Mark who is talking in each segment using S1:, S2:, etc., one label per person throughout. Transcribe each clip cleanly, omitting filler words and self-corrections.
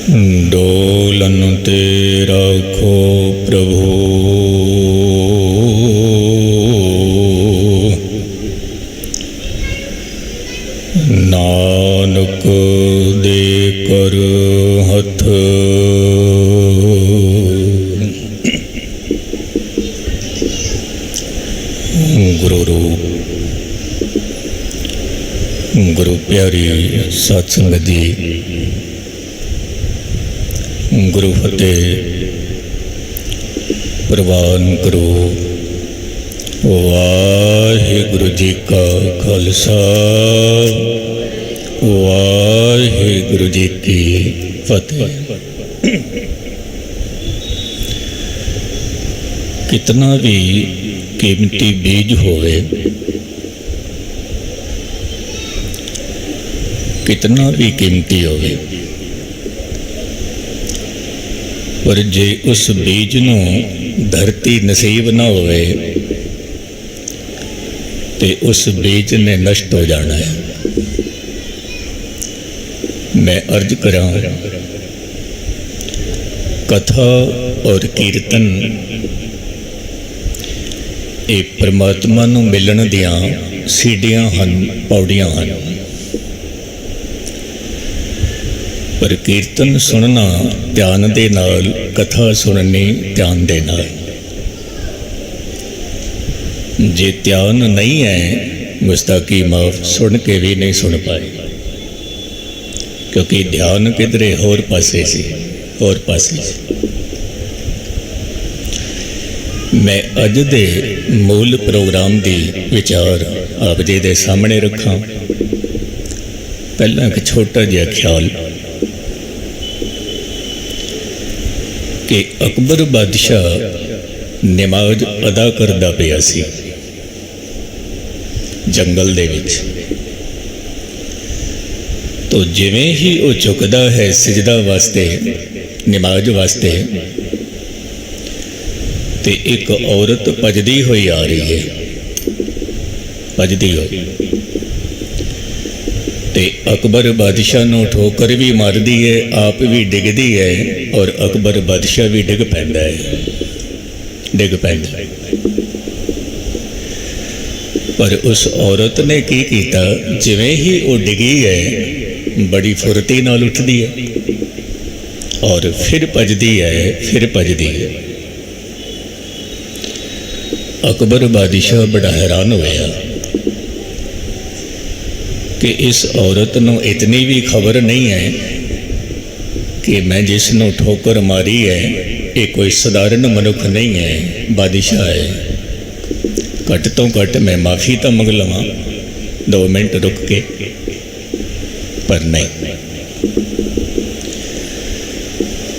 S1: Dolan ते राखो प्रभु, नानक दे कर हथ। गुरु रूप गुरु प्यारी सत्संग जी, गुरु फतेह प्रवान करो। वाहिगुरु जी का खालसा, वाहिगुरु जी की फतेह। कितना भी कीमती बीज होवे, कितना भी कीमती होवे, पर जे उस बीज नूं धरती नसीब ना होवे ते उस बीज ने नष्ट हो जाना है। मैं अर्ज करा, कथा और कीर्तन ये परमात्मा नूं मिलण दियां सीढ़ियां हन, पौड़ियां हन। पर कीर्तन सुनना ध्यान दे नाल, कथा सुननी ध्यान दे नाल। जे ध्यान नहीं है, गुस्ताखी माफ, सुन के भी नहीं सुन पाए, क्योंकि ध्यान किधरे होर पासे सी, होर पासे सी। मैं अज दे मूल प्रोग्राम दी विचार आप जी दे सामने रखा। पहला एक छोटा जिहा ख्याल कि अकबर बादशाह नमाज अदा करदा पिया सी जंगल दे विच। तो जिवें ही वो झुकदा है सजदा वास्ते, नमाज वास्ते, ते एक औरत भजदी हुई आ रही है, भजदी हुई। ते अकबर बादशाह नूं ठोकर भी मारदी है, आप भी डिगदी है, और अकबर बादशाह भी डिग पैंदा है, डिग पैंदा। पर उस औरत ने की कीता, जिवें ही वो डिगी है बड़ी फुर्ती नाल उठदी है और फिर भजदी है, फिर भजदी है। अकबर बादशाह बड़ा हैरान होया कि इस औरत नूं इतनी भी खबर नहीं है कि मैं जिसनों ठोकर मारी है ये कोई साधारण मनुख नहीं है, बादशाह है। घट तो घट मैं माफ़ी तो मंग लवां 2 मिनट रुक के, पर नहीं।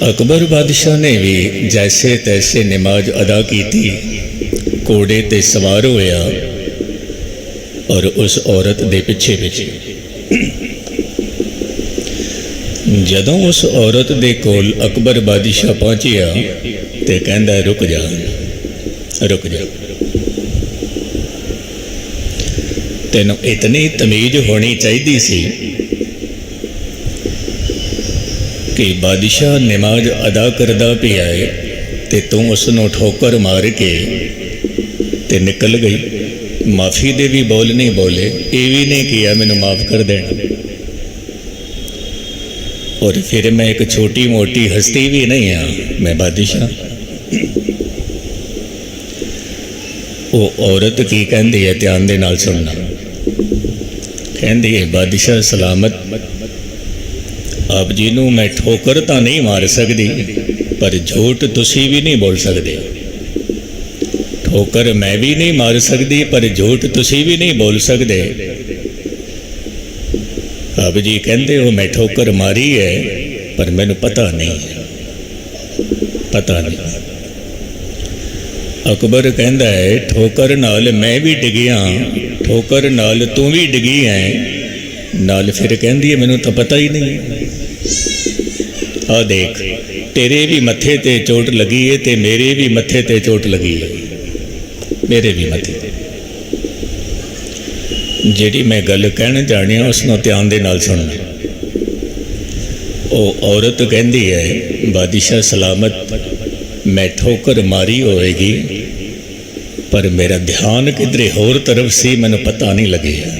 S1: अकबर बादशाह ने भी जैसे तैसे नमाज अदा की थी, घोड़े ते सवार होया और उस औरत दे पिछे पिछे। जदों उस औरत दे कोल अकबर बादशाह पहुंचिया ते कहंदा रुक जा, रुक जा, तेनों इतनी तमीज होनी चाहिए सी कि बादशाह नमाज अदा करदा पिया है ते तू उसनों ठोकर मार के ते निकल गई। माफ़ी दे भी बोल नहीं बोले, ये भी नहीं किया मैनू माफ़ कर देना। और फिर मैं एक छोटी मोटी हस्ती भी नहीं हाँ, मैं बादशाह। वो औरत की कहती है, ध्यान दे नाल सुनना। कहती है, बादशाह सलामत, आप जी नूं मैं ठोकर तो नहीं मार सकती, पर झूठ तुसी भी नहीं बोल सकते। ठोकर मैं भी नहीं मार सकती, पर झूठ तुसी भी नहीं बोल सकते। आप जी कहते हो मैं ठोकर मारी है, पर मैनू पता नहीं, पता नहीं। अकबर कहता है, ठोकर नाल मैं भी डिगिया, ठोकर नाल तू भी डिगी है, नाल फिर कहती है मैनू तो पता ही नहीं। आ देख, तेरे भी मत्थे ते चोट लगी है ते मेरे भी मत्थे ते चोट लगी है, मेरे भी मत्थे ते। जिहड़ी मैं गल कहना चाहनी उसनों ध्यान दे नाल सुनना। ਉਹ ਔਰਤ ਕਹਿੰਦੀ ਹੈ, ਬਾਦਸ਼ਾਹ ਸਲਾਮਤ, ਮੈਂ ਠੋਕਰ ਮਾਰੀ ਹੋਵੇਗੀ ਪਰ ਮੇਰਾ ਧਿਆਨ ਕਿਧਰੇ ਹੋਰ ਤਰਫ ਸੀ, ਮੈਨੂੰ ਪਤਾ ਨਹੀਂ ਲੱਗਿਆ।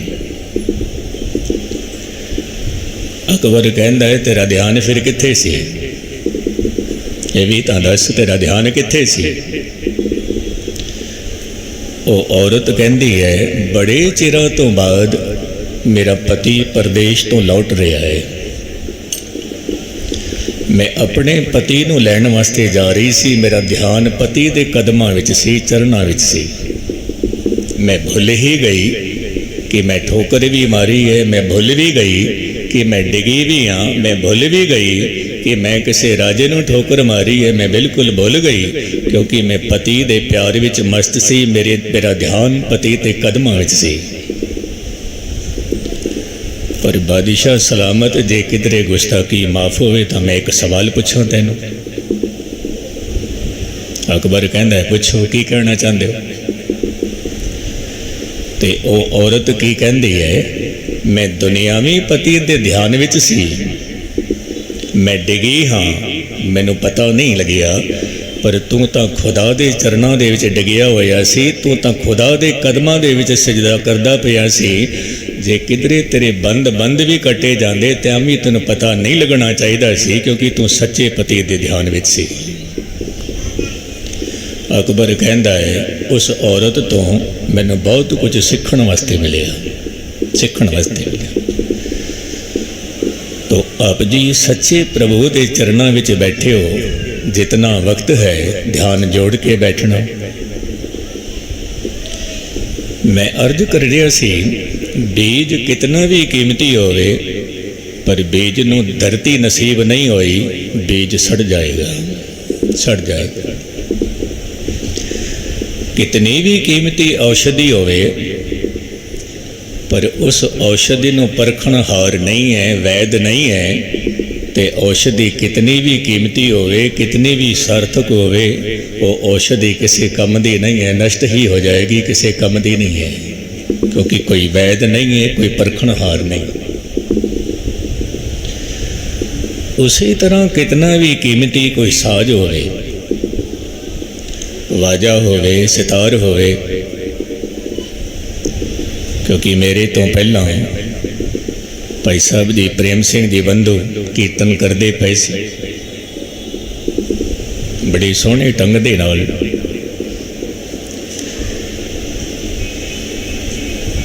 S1: ਅਕਬਰ ਕਹਿੰਦਾ ਹੈ, ਤੇਰਾ ਧਿਆਨ ਫਿਰ ਕਿੱਥੇ ਸੀ? ਇਹ ਵੀ ਤਾਂ ਦੱਸ, ਤੇਰਾ ਧਿਆਨ ਕਿੱਥੇ ਸੀ? ਉਹ ਔਰਤ ਕਹਿੰਦੀ ਹੈ, ਬੜੇ ਚਿਰਾਂ ਤੋਂ ਬਾਅਦ ਮੇਰਾ ਪਤੀ ਪਰਦੇਸ਼ ਤੋਂ ਲੌਟ ਰਿਹਾ ਹੈ। ਮੈਂ ਆਪਣੇ ਪਤੀ ਨੂੰ ਲੈਣ ਵਾਸਤੇ ਜਾ ਰਹੀ ਸੀ, ਮੇਰਾ ਧਿਆਨ ਪਤੀ ਦੇ ਕਦਮਾਂ ਵਿੱਚ ਸੀ, ਚਰਨਾਂ ਵਿੱਚ ਸੀ। ਮੈਂ ਭੁੱਲ ਹੀ ਗਈ ਕਿ ਮੈਂ ਠੋਕਰ ਵੀ ਮਾਰੀ ਹੈ, ਮੈਂ ਭੁੱਲ ਵੀ ਗਈ ਕਿ ਮੈਂ ਡਿੱਗੀ ਵੀ ਹਾਂ, ਮੈਂ ਭੁੱਲ ਵੀ ਗਈ ਕਿ ਮੈਂ ਕਿਸੇ ਰਾਜੇ ਨੂੰ ਠੋਕਰ ਮਾਰੀ ਹੈ, ਮੈਂ ਬਿਲਕੁਲ ਭੁੱਲ ਗਈ ਕਿਉਂਕਿ ਮੈਂ ਪਤੀ ਦੇ ਪਿਆਰ ਵਿੱਚ ਮਸਤ ਸੀ, ਮੇਰਾ ਧਿਆਨ ਪਤੀ ਦੇ ਕਦਮਾਂ ਵਿੱਚ ਸੀ। ਪਰ ਬਾਦਸ਼ਾਹ ਸਲਾਮਤ, ਜੇ ਕਿਧਰੇ ਗੁਸਤਾਖੀ ਮਾਫ ਹੋਵੇ ਤਾਂ ਮੈਂ ਇੱਕ ਸਵਾਲ ਪੁੱਛਾਂ ਤੈਨੂੰ? ਅਕਬਰ ਕਹਿੰਦਾ, ਪੁੱਛੋ, ਕੀ ਕਹਿਣਾ ਚਾਹੁੰਦੇ ਹੋ? ਤੇ ਉਹ ਔਰਤ ਕੀ ਕਹਿੰਦੀ ਹੈ, ਮੈਂ ਦੁਨਿਆਵੀ ਪਤੀ ਦੇ ਧਿਆਨ ਵਿੱਚ ਸੀ, ਮੈਂ ਡਿੱਗੀ ਹਾਂ, ਮੈਨੂੰ ਪਤਾ ਨਹੀਂ ਲੱਗਿਆ, ਪਰ ਤੂੰ ਤਾਂ ਖੁਦਾ ਦੇ ਚਰਨਾਂ ਦੇ ਵਿੱਚ ਡਿੱਗਿਆ ਹੋਇਆ ਸੀ, ਤੂੰ ਤਾਂ ਖੁਦਾ ਦੇ ਕਦਮਾਂ ਦੇ ਵਿੱਚ ਸਜਦਾ ਕਰਦਾ ਪਿਆ ਸੀ। ਜੇ ਕਿਧਰੇ ਤੇਰੇ ਬੰਦ ਵੀ ਕੱਟੇ ਜਾਂਦੇ ਤਾਂ ਵੀ ਤੈਨੂੰ ਪਤਾ ਨਹੀਂ ਲੱਗਣਾ ਚਾਹੀਦਾ ਸੀ, ਕਿਉਂਕਿ ਤੂੰ ਸੱਚੇ ਪਤੀ ਦੇ ਧਿਆਨ ਵਿੱਚ ਸੀ। ਅਕਬਰ ਕਹਿੰਦਾ ਹੈ, ਉਸ ਔਰਤ ਤੋਂ ਮੈਨੂੰ ਬਹੁਤ ਕੁਝ ਸਿੱਖਣ ਵਾਸਤੇ ਮਿਲਿਆ, ਸਿੱਖਣ ਵਾਸਤੇ ਮਿਲਿਆ। तो आप जी सच्चे प्रभु के चरणों में बैठे हो, जितना वक्त है ध्यान जोड़ के बैठना। मैं अर्ज कर रहा सी, बीज कितना भी कीमती होवे पर बीज नूं धरती नसीब नहीं होई, बीज सड़ जाएगा, सड़ जाएगा। कितनी भी कीमती औषधि होवे पर उस औषधि नूं परखण हार नहीं है, वैद नहीं है, ते औषधि कितनी भी कीमती होवे, कितनी भी सार्थक होवे, वो औषधि किसी कम दी नहीं है, नष्ट ही हो जाएगी, किसी कम दी नहीं है, क्योंकि कोई वैद नहीं है, कोई परखण हार नहीं। उसी तरह कितना भी कीमती कोई साज होवे, वाजा होवे, सितार होवे, क्योंकि मेरे तो पहला भाई साहब जी प्रेम सिंह जी बंधु कीर्तन करते पे सी, बड़ी सोहने ढंग दे नाल,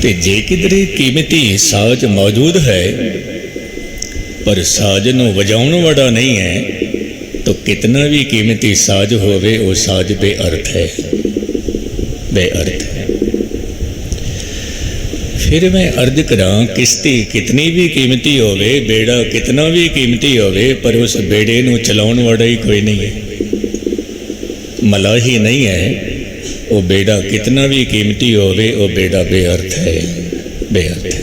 S1: ते जे किधरे कीमती साज मौजूद है पर साज नूं वजाउण वाला नहीं है, तो कितना भी कीमती साज होवे वो साज बेअर्थ है, बेअर्थ है। फिर मैं अर्ज करा, किश्ती कितनी भी कीमती होवे, बेड़ा कितना भी कीमती होवे, पर उस बेड़े नूं चलाउण वाला ही कोई नहीं है, मलाही नहीं है, वो बेड़ा कितना भी कीमती होवे वो बेड़ा बेअर्थ है, बेअर्थ है।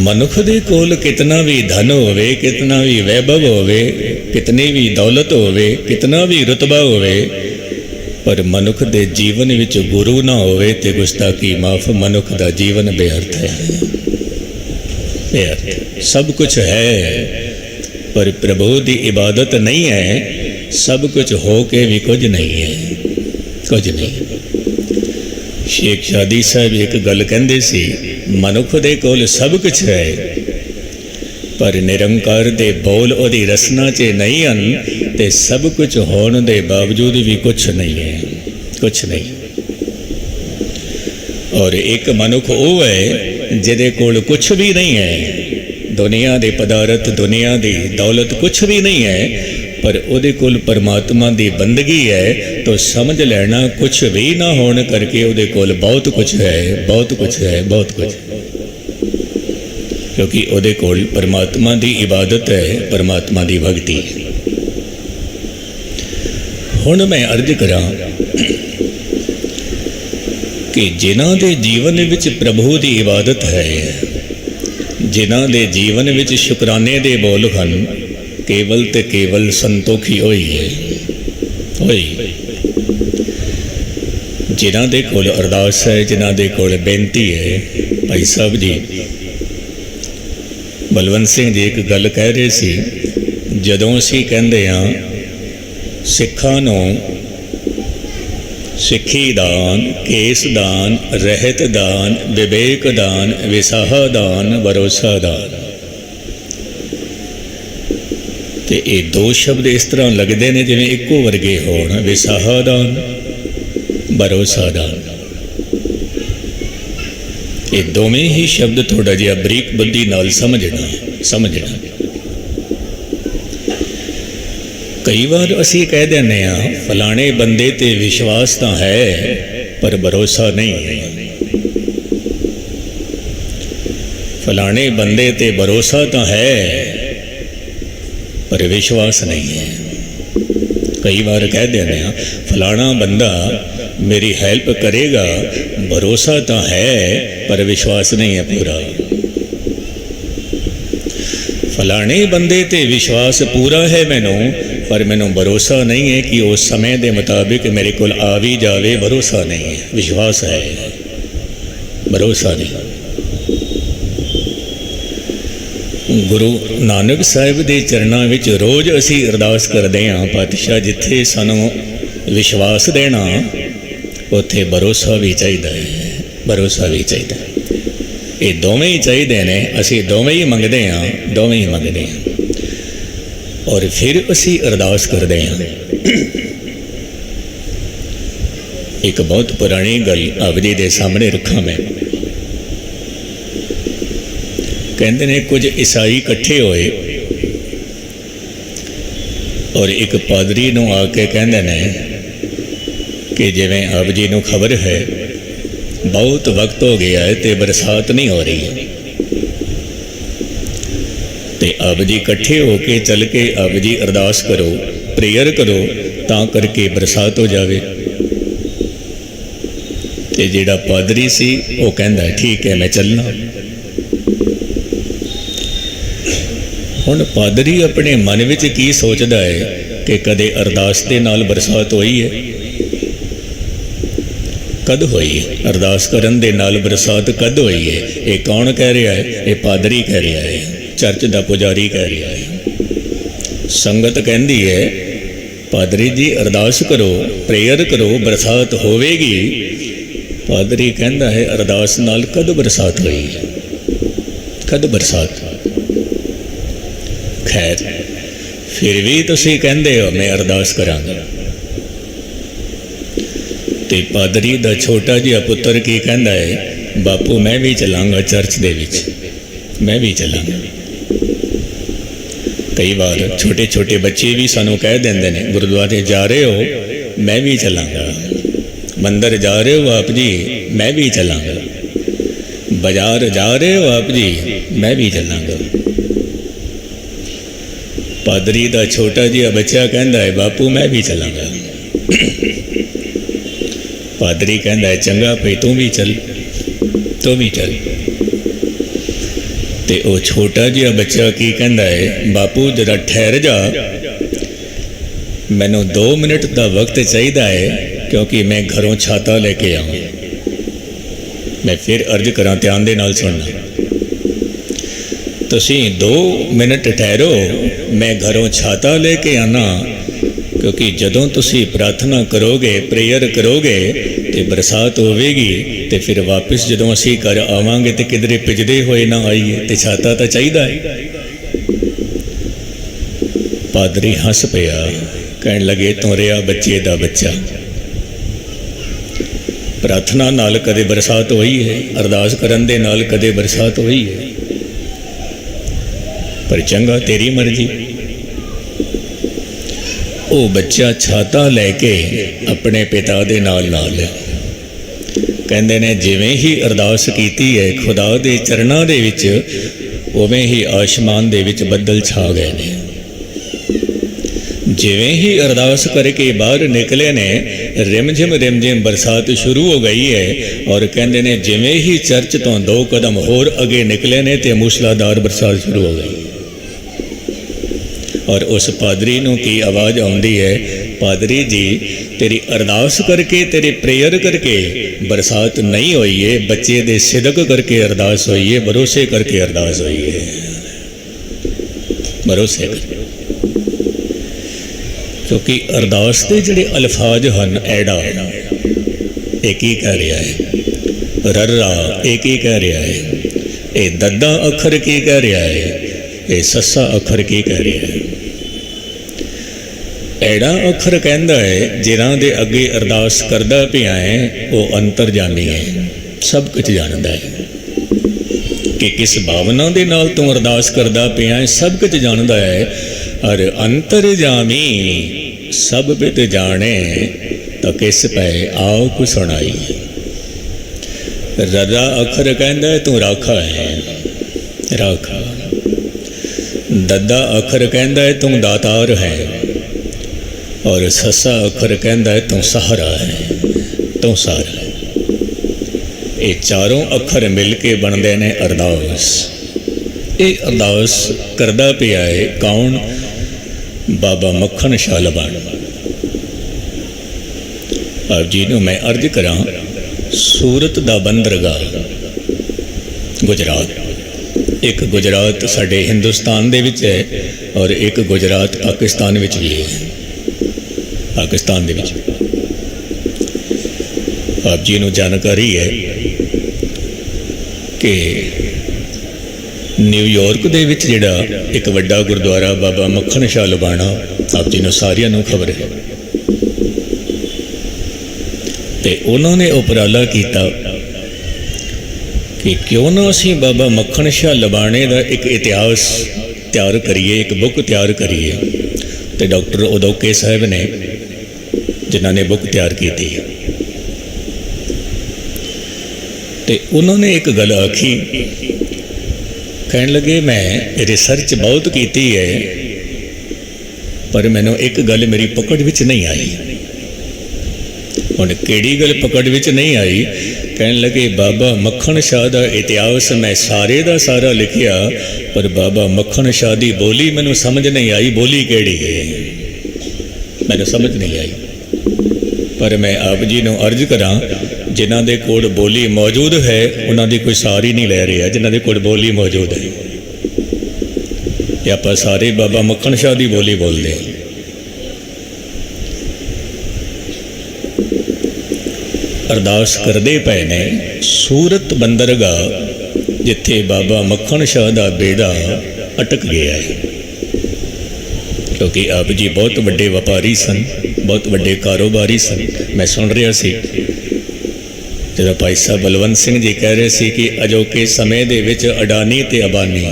S1: मनुख दे कोल कितना भी धन होवे, कितना भी वैभव होवे, कितनी भी दौलत होवे, कितना भी रुतबा होवे, पर मनुख दे जीवन विच गुरु ना होवे ते गुस्ताखी माफ, मनुख दा जीवन बेअर्थ है, बेअर्थ। सब कुछ है पर प्रभु दी इबादत नहीं है, सब कुछ हो के भी कुछ नहीं है, कुछ नहीं। शेख शादी साहब एक गल कहंदे सी, मनुख दे कोल सब कुछ है पर निरंकार दे बोल ओदी रसना च नहीं हन, ते सब कुछ होने दे बावजूद भी कुछ नहीं है, कुछ नहीं। और एक मनुख वो है जिहदे कोल कुछ भी नहीं है, दुनिया दे पदार्थ, दुनिया दी दौलत कुछ भी नहीं है, पर उहदे कोल परमात्मा दी बंदगी है, तो समझ लेना कुछ भी ना होने करके उहदे कोल बहुत कुछ है, बहुत कुछ है, बहुत कुछ है, क्योंकि उहदे कोल परमात्मा दी इबादत है, परमात्मा दी भगती है। हुण मैं अर्ज करा कि जिन्हां दे जीवन विच प्रभु दी इबादत है, जिन्हां दे जीवन विच शुकराने दे बोल हन, केवल ते केवल संतोखी होई है, होई। जिन्हां दे कोल अरदास है, जिन्हां दे कोल बेनती है, भाई साहब जी ਬਲਵੰਤ ਸਿੰਘ ਜੀ ਇੱਕ ਗੱਲ ਕਹਿ ਰਹੇ ਸੀ, ਜਦੋਂ ਅਸੀਂ ਕਹਿੰਦੇ ਹਾਂ ਸਿੱਖਾਂ ਨੂੰ ਸਿੱਖੀ ਦਾਨ, ਕੇਸ ਦਾਨ, ਰਹਿਤ ਦਾਨ, ਵਿਵੇਕ ਦਾਨ, ਵਿਸਾਹਾ ਦਾਨ, ਭਰੋਸਾ ਦਾਨ, ਤੇ ਇਹ ਦੋ ਸ਼ਬਦ ਇਸ ਤਰ੍ਹਾਂ ਲੱਗਦੇ ਨੇ ਜਿਵੇਂ ਇੱਕੋ ਵਰਗੇ ਹੋਣ। ਵਿਸਾਹਾ ਦਾਨ, ਭਰੋਸਾ ਦਾਨ, ਇਹ ਦੋਵੇਂ ਹੀ ਸ਼ਬਦ ਥੋੜ੍ਹਾ ਜਿਹਾ ਬਰੀਕ ਬੁੱਧੀ ਨਾਲ ਸਮਝਣਾ। ਕਈ ਵਾਰ ਅਸੀਂ ਕਹਿ ਦਿੰਦੇ ਹਾਂ ਫਲਾਣੇ ਬੰਦੇ ਤੇ ਵਿਸ਼ਵਾਸ ਤਾਂ ਹੈ ਪਰ ਭਰੋਸਾ ਨਹੀਂ ਹੈ, ਫਲਾਣੇ ਬੰਦੇ ਤੇ ਭਰੋਸਾ ਤਾਂ ਹੈ ਪਰ ਵਿਸ਼ਵਾਸ ਨਹੀਂ ਹੈ। ਕਈ ਵਾਰ ਕਹਿ ਦਿੰਦੇ ਹਾਂ ਫਲਾਣਾ ਬੰਦਾ ਮੇਰੀ ਹੈਲਪ ਕਰੇਗਾ, ਭਰੋਸਾ ਤਾਂ ਹੈ ਪਰ ਵਿਸ਼ਵਾਸ ਨਹੀਂ ਹੈ ਪੂਰਾ। ਫਲਾਣੇ ਬੰਦੇ ਤੇ ਵਿਸ਼ਵਾਸ ਪੂਰਾ ਹੈ ਮੈਨੂੰ, ਪਰ ਮੈਨੂੰ ਭਰੋਸਾ ਨਹੀਂ ਹੈ ਕਿ ਉਸ ਸਮੇਂ ਦੇ ਮੁਤਾਬਿਕ ਮੇਰੇ ਕੋਲ ਆ ਵੀ ਜਾਵੇ। ਭਰੋਸਾ ਨਹੀਂ ਹੈ, ਵਿਸ਼ਵਾਸ ਹੈ, ਭਰੋਸਾ ਨਹੀਂ। ਗੁਰੂ ਨਾਨਕ ਸਾਹਿਬ ਦੇ ਚਰਨਾਂ ਵਿੱਚ ਰੋਜ਼ ਅਸੀਂ ਅਰਦਾਸ ਕਰਦੇ ਹਾਂ, ਪਾਤਸ਼ਾਹ ਜਿੱਥੇ ਸਾਨੂੰ ਵਿਸ਼ਵਾਸ ਦੇਣਾ ਉੱਥੇ ਭਰੋਸਾ ਵੀ ਚਾਹੀਦਾ ਹੈ, ਭਰੋਸਾ ਵੀ ਚਾਹੀਦਾ। ਇਹ ਦੋਵੇਂ ਹੀ ਚਾਹੀਦੇ ਨੇ, ਅਸੀਂ ਦੋਵੇਂ ਹੀ ਮੰਗਦੇ ਹਾਂ, ਦੋਵੇਂ ਹੀ ਮੰਗਦੇ ਹਾਂ। ਔਰ ਫਿਰ ਅਸੀਂ ਅਰਦਾਸ ਕਰਦੇ ਹਾਂ। ਇੱਕ ਬਹੁਤ ਪੁਰਾਣੀ ਗੱਲ ਆਪ ਜੀ ਦੇ ਸਾਹਮਣੇ ਰੱਖਾਂ ਮੈਂ। ਕਹਿੰਦੇ ਨੇ ਕੁਝ ਈਸਾਈ ਇਕੱਠੇ ਹੋਏ ਔਰ ਇੱਕ ਪਾਦਰੀ ਨੂੰ ਆ ਕੇ ਕਹਿੰਦੇ ਨੇ ਕਿ ਜਿਵੇਂ ਆਪ ਜੀ ਨੂੰ ਖਬਰ ਹੈ ਬਹੁਤ ਵਕਤ ਹੋ ਗਿਆ ਹੈ ਤੇ ਬਰਸਾਤ ਨਹੀਂ ਹੋ ਰਹੀ ਹੈ, ਤੇ ਆਪ ਜੀ ਇਕੱਠੇ ਹੋ ਕੇ ਚੱਲ ਕੇ ਆਪ ਜੀ ਅਰਦਾਸ ਕਰੋ, ਪ੍ਰੇਅਰ ਕਰੋ ਤਾਂ ਕਰਕੇ ਬਰਸਾਤ ਹੋ ਜਾਵੇ। ਤੇ ਜਿਹੜਾ ਪਾਦਰੀ ਸੀ ਉਹ ਕਹਿੰਦਾ ਠੀਕ ਹੈ ਮੈਂ ਚੱਲਣਾ। ਹੁਣ ਪਾਦਰੀ ਆਪਣੇ ਮਨ ਵਿੱਚ ਕੀ ਸੋਚਦਾ ਹੈ ਕਿ ਕਦੇ ਅਰਦਾਸ ਦੇ ਨਾਲ ਬਰਸਾਤ ਹੋਈ ਹੈ? ਕਦ ਹੋਈ ਹੈ? ਅਰਦਾਸ ਕਰਨ ਦੇ ਨਾਲ ਬਰਸਾਤ ਕਦ ਹੋਈ ਹੈ? ਇਹ ਕੌਣ ਕਹਿ ਰਿਹਾ ਹੈ? ਇਹ ਪਾਦਰੀ ਕਹਿ ਰਿਹਾ ਹੈ, ਚਰਚ ਦਾ ਪੁਜਾਰੀ ਕਹਿ ਰਿਹਾ ਹੈ। ਸੰਗਤ ਕਹਿੰਦੀ ਹੈ ਪਾਦਰੀ ਜੀ ਅਰਦਾਸ ਕਰੋ, ਪ੍ਰੇਅਰ ਕਰੋ, ਬਰਸਾਤ ਹੋਵੇਗੀ। ਪਾਦਰੀ ਕਹਿੰਦਾ ਹੈ ਅਰਦਾਸ ਨਾਲ ਕਦ ਬਰਸਾਤ ਹੋਈ ਹੈ? ਕਦ ਬਰਸਾਤ? ਖੈਰ ਫਿਰ ਵੀ ਤੁਸੀਂ ਕਹਿੰਦੇ ਹੋ ਮੈਂ ਅਰਦਾਸ ਕਰਾਂਗਾ। ਤੇ ਪਾਦਰੀ ਦਾ ਛੋਟਾ ਜਿਹਾ ਪੁੱਤਰ ਕੀ ਕਹਿੰਦਾ ਹੈ, ਬਾਪੂ ਮੈਂ ਵੀ ਚੱਲਾਂਗਾ ਚਰਚ ਦੇ ਵਿੱਚ, ਮੈਂ ਵੀ ਚੱਲਾਂਗਾ। ਕਈ ਵਾਰ ਛੋਟੇ ਛੋਟੇ ਬੱਚੇ ਵੀ ਸਾਨੂੰ ਕਹਿ ਦਿੰਦੇ ਨੇ ਗੁਰਦੁਆਰੇ ਜਾ ਰਹੇ ਹੋ, ਮੈਂ ਵੀ ਚੱਲਾਂਗਾ। ਮੰਦਰ ਜਾ ਰਹੇ ਹੋ ਆਪ ਜੀ, ਮੈਂ ਵੀ ਚੱਲਾਂਗਾ। ਬਾਜ਼ਾਰ ਜਾ ਰਹੇ ਹੋ ਆਪ ਜੀ, ਮੈਂ ਵੀ ਚੱਲਾਂਗਾ। ਪਾਦਰੀ ਦਾ ਛੋਟਾ ਜਿਹਾ ਬੱਚਾ ਕਹਿੰਦਾ ਹੈ ਬਾਪੂ ਮੈਂ ਵੀ ਚੱਲਾਂਗਾ। ਪਾਦਰੀ ਕਹਿੰਦਾ ਹੈ ਚੰਗਾ ਭਈ ਤੂੰ ਵੀ ਚੱਲ, ਤੂੰ ਵੀ ਚੱਲ। ਤੇ ਉਹ ਛੋਟਾ ਜਿਹਾ ਬੱਚਾ ਕੀ ਕਹਿੰਦਾ ਹੈ, ਬਾਪੂ ਜਰਾ ਠਹਿਰ ਜਾ, ਮੈਨੂੰ 2 ਮਿੰਟ ਦਾ ਵਕਤ ਚਾਹੀਦਾ ਹੈ ਕਿਉਂਕਿ ਮੈਂ ਘਰੋਂ ਛਾਤਾ ਲੈ ਕੇ ਆਵਾਂ। ਮੈਂ ਫਿਰ ਅਰਜ਼ ਕਰਾਂ, ਧਿਆਨ ਦੇ ਨਾਲ ਸੁਣਨਾ। ਤੁਸੀਂ 2 ਮਿੰਟ ਠਹਿਰੋ, ਮੈਂ ਘਰੋਂ ਛਾਤਾ ਲੈ ਕੇ ਆਣਾ, ਕਿਉਂਕਿ ਜਦੋਂ ਤੁਸੀਂ ਪ੍ਰਾਰਥਨਾ ਕਰੋਗੇ, ਪ੍ਰੇਅਰ ਕਰੋਗੇ ਤੇ ਬਰਸਾਤ ਹੋਵੇਗੀ, ਤੇ ਫਿਰ ਵਾਪਸ ਜਦੋਂ ਅਸੀਂ ਘਰ ਆਵਾਂਗੇ ਤੇ ਕਿਧਰੇ ਭਿੱਜਦੇ ਹੋਏ ਨਾ ਆਈਏ, ਤੇ ਛਾਤਾ ਤਾਂ ਚਾਹੀਦਾ ਹੈ। ਪਾਦਰੀ ਹੱਸ ਪਿਆ, ਕਹਿਣ ਲੱਗੇ ਤੂੰ ਰਿਹਾ ਬੱਚੇ ਦਾ ਬੱਚਾ। ਪ੍ਰਾਰਥਨਾ ਨਾਲ ਕਦੇ ਬਰਸਾਤ ਹੋਈ ਹੈ? ਅਰਦਾਸ ਕਰਨ ਦੇ ਨਾਲ ਕਦੇ ਬਰਸਾਤ ਹੋਈ ਹੈ? ਪਰ ਚੰਗਾ ਤੇਰੀ ਮਰਜ਼ੀ। ਉਹ ਬੱਚਾ ਛਾਤਾ ਲੈ ਕੇ ਆਪਣੇ ਪਿਤਾ ਦੇ ਨਾਲ ਲਿਆ। ਕਹਿੰਦੇ ਨੇ ਜਿਵੇਂ ਹੀ ਅਰਦਾਸ ਕੀਤੀ ਹੈ ਖੁਦਾ ਦੇ ਚਰਨਾਂ ਦੇ ਵਿੱਚ, ਉਵੇਂ ਹੀ ਆਸਮਾਨ ਦੇ ਵਿੱਚ ਬੱਦਲ ਛਾ ਗਏ ਨੇ। ਜਿਵੇਂ ਹੀ ਅਰਦਾਸ ਕਰਕੇ ਬਾਹਰ ਨਿਕਲੇ ਨੇ, ਰਿਮਝਿਮ ਬਰਸਾਤ ਸ਼ੁਰੂ ਹੋ ਗਈ ਹੈ। ਔਰ ਕਹਿੰਦੇ ਨੇ ਜਿਵੇਂ ਹੀ ਚਰਚ ਤੋਂ 2 ਕਦਮ ਹੋਰ ਅੱਗੇ ਨਿਕਲੇ ਨੇ ਤੇ ਮੂਸਲਾਧਾਰ ਬਰਸਾਤ ਸ਼ੁਰੂ ਹੋ ਗਈ। ਔਰ ਉਸ ਪਾਦਰੀ ਨੂੰ ਕੀ ਆਵਾਜ਼ ਆਉਂਦੀ ਹੈ, ਪਾਦਰੀ ਜੀ ਤੇਰੀ ਅਰਦਾਸ ਕਰਕੇ, ਤੇਰੇ ਪ੍ਰੇਅਰ ਕਰਕੇ ਬਰਸਾਤ ਨਹੀਂ ਹੋਈ ਹੈ, ਬੱਚੇ ਦੇ ਸਿਦਕ ਕਰਕੇ ਅਰਦਾਸ ਹੋਈ ਹੈ, ਭਰੋਸੇ ਕਰਕੇ ਅਰਦਾਸ ਹੋਈ ਹੈ। भरोसे कर। क्योंकि अरदास के जिहड़े अल्फाज हैं, ऐड़ा एक ही कह रहा है, रर्रा एक ही कह रहा है, ये दद्दा अखर की कह रहा है, ये सस्सा अखर की कह रहा है। ऐड़ा अखर कहता है जिन्हां दे अगे अरदास करदा पिया है वो अंतरजामी है, सब कुछ जानता है कि किस भावना दे नाल तू अरदास करदा पिया है, सब कुछ जानता है। और अंतरजामी सब बित जाने तो किस पै आओ को सुनाई। रर्रा अखर कहता है तू राखा है, राखा। दद्दा अखर कहता है तू दातार है, और ससा अखर कहता है तू सहारा है, तू सहारा है। ये चारों अखर मिल के बनते ने अरदास। ये अरदास करदा पिया है कौन? बाबा मक्खन शाह लबाण। आप जी नूं मैं अर्ज करा, सूरत दा बंदरगाह गुजरात, एक गुजरात साडे हिंदुस्तान दे विच है और एक गुजरात पाकिस्तान विच भी है। पाकिस्तान दे विच आप जी नूं जानकारी है कि न्यूयॉर्क दे विच जिहड़ा एक वड्डा गुरुद्वारा बाबा मक्खन शाह लबाणा, आप जी नूं सारियां नूं खबर है, ते उन्होंने उपराला किया कि क्यों ना असीं बाबा मक्खन शाह लबाणे का एक इतिहास तैयार करिए, एक बुक तैयार करिए। तो डॉक्टर उदौके साहब ने जिन्होंने बुक तैयार की थी, तो उन्होंने एक गल आखी, कहन लगे मैं रिसर्च बहुत की है पर मैनू एक गल मेरी पकड़ विच नहीं आई। हुण किहड़ी गल पकड़ विच नहीं आई? कहन लगे बाबा मक्खन शाह का इतिहास मैं सारे का सारा लिखिया पर बाबा मक्खन शाह की बोली मैनू समझ नहीं आई, बोली किहड़ी है मैनू समझ नहीं आई। पर मैं आप जी नूं अर्ज करा, जिन्हां दे कोल बोली मौजूद है उन्हां दी कोई सार ही नहीं लै रहा, जिन्हां दे कोल बोली मौजूद है। आपां सारे बाबा मक्खन शाह की बोली बोलते हैं। अरदास करते पे ने सूरत बंदरगाह, जिथे बाबा मक्खन शाह का बेड़ा अटक गया है। क्योंकि आप जी बहुत वड्डे व्यापारी सन, बहुत वड्डे कारोबारी सन। मैं सुन रहा सी जो भाई साहब बलवंत सिंह जी कह रहे थे कि अजोके समय दे विच अडानी ते अबानी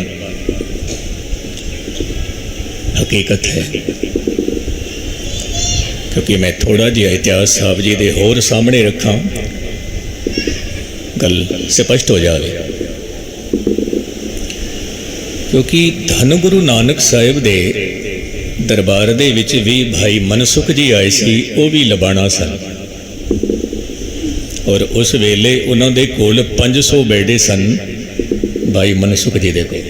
S1: हकीकत है। क्योंकि मैं थोड़ा जिहा इतिहास साहब जी दे होर सामने रखा, गल स्पष्ट हो जाए। क्योंकि धन गुरु नानक साहिब दे दरबार दे विच भी भाई मनसुख जी आए सी, वो भी लबाणा सन। और उस वेले उन्हों दे कोल 500 बेड़े सन भाई मनसुख जी दे कोल।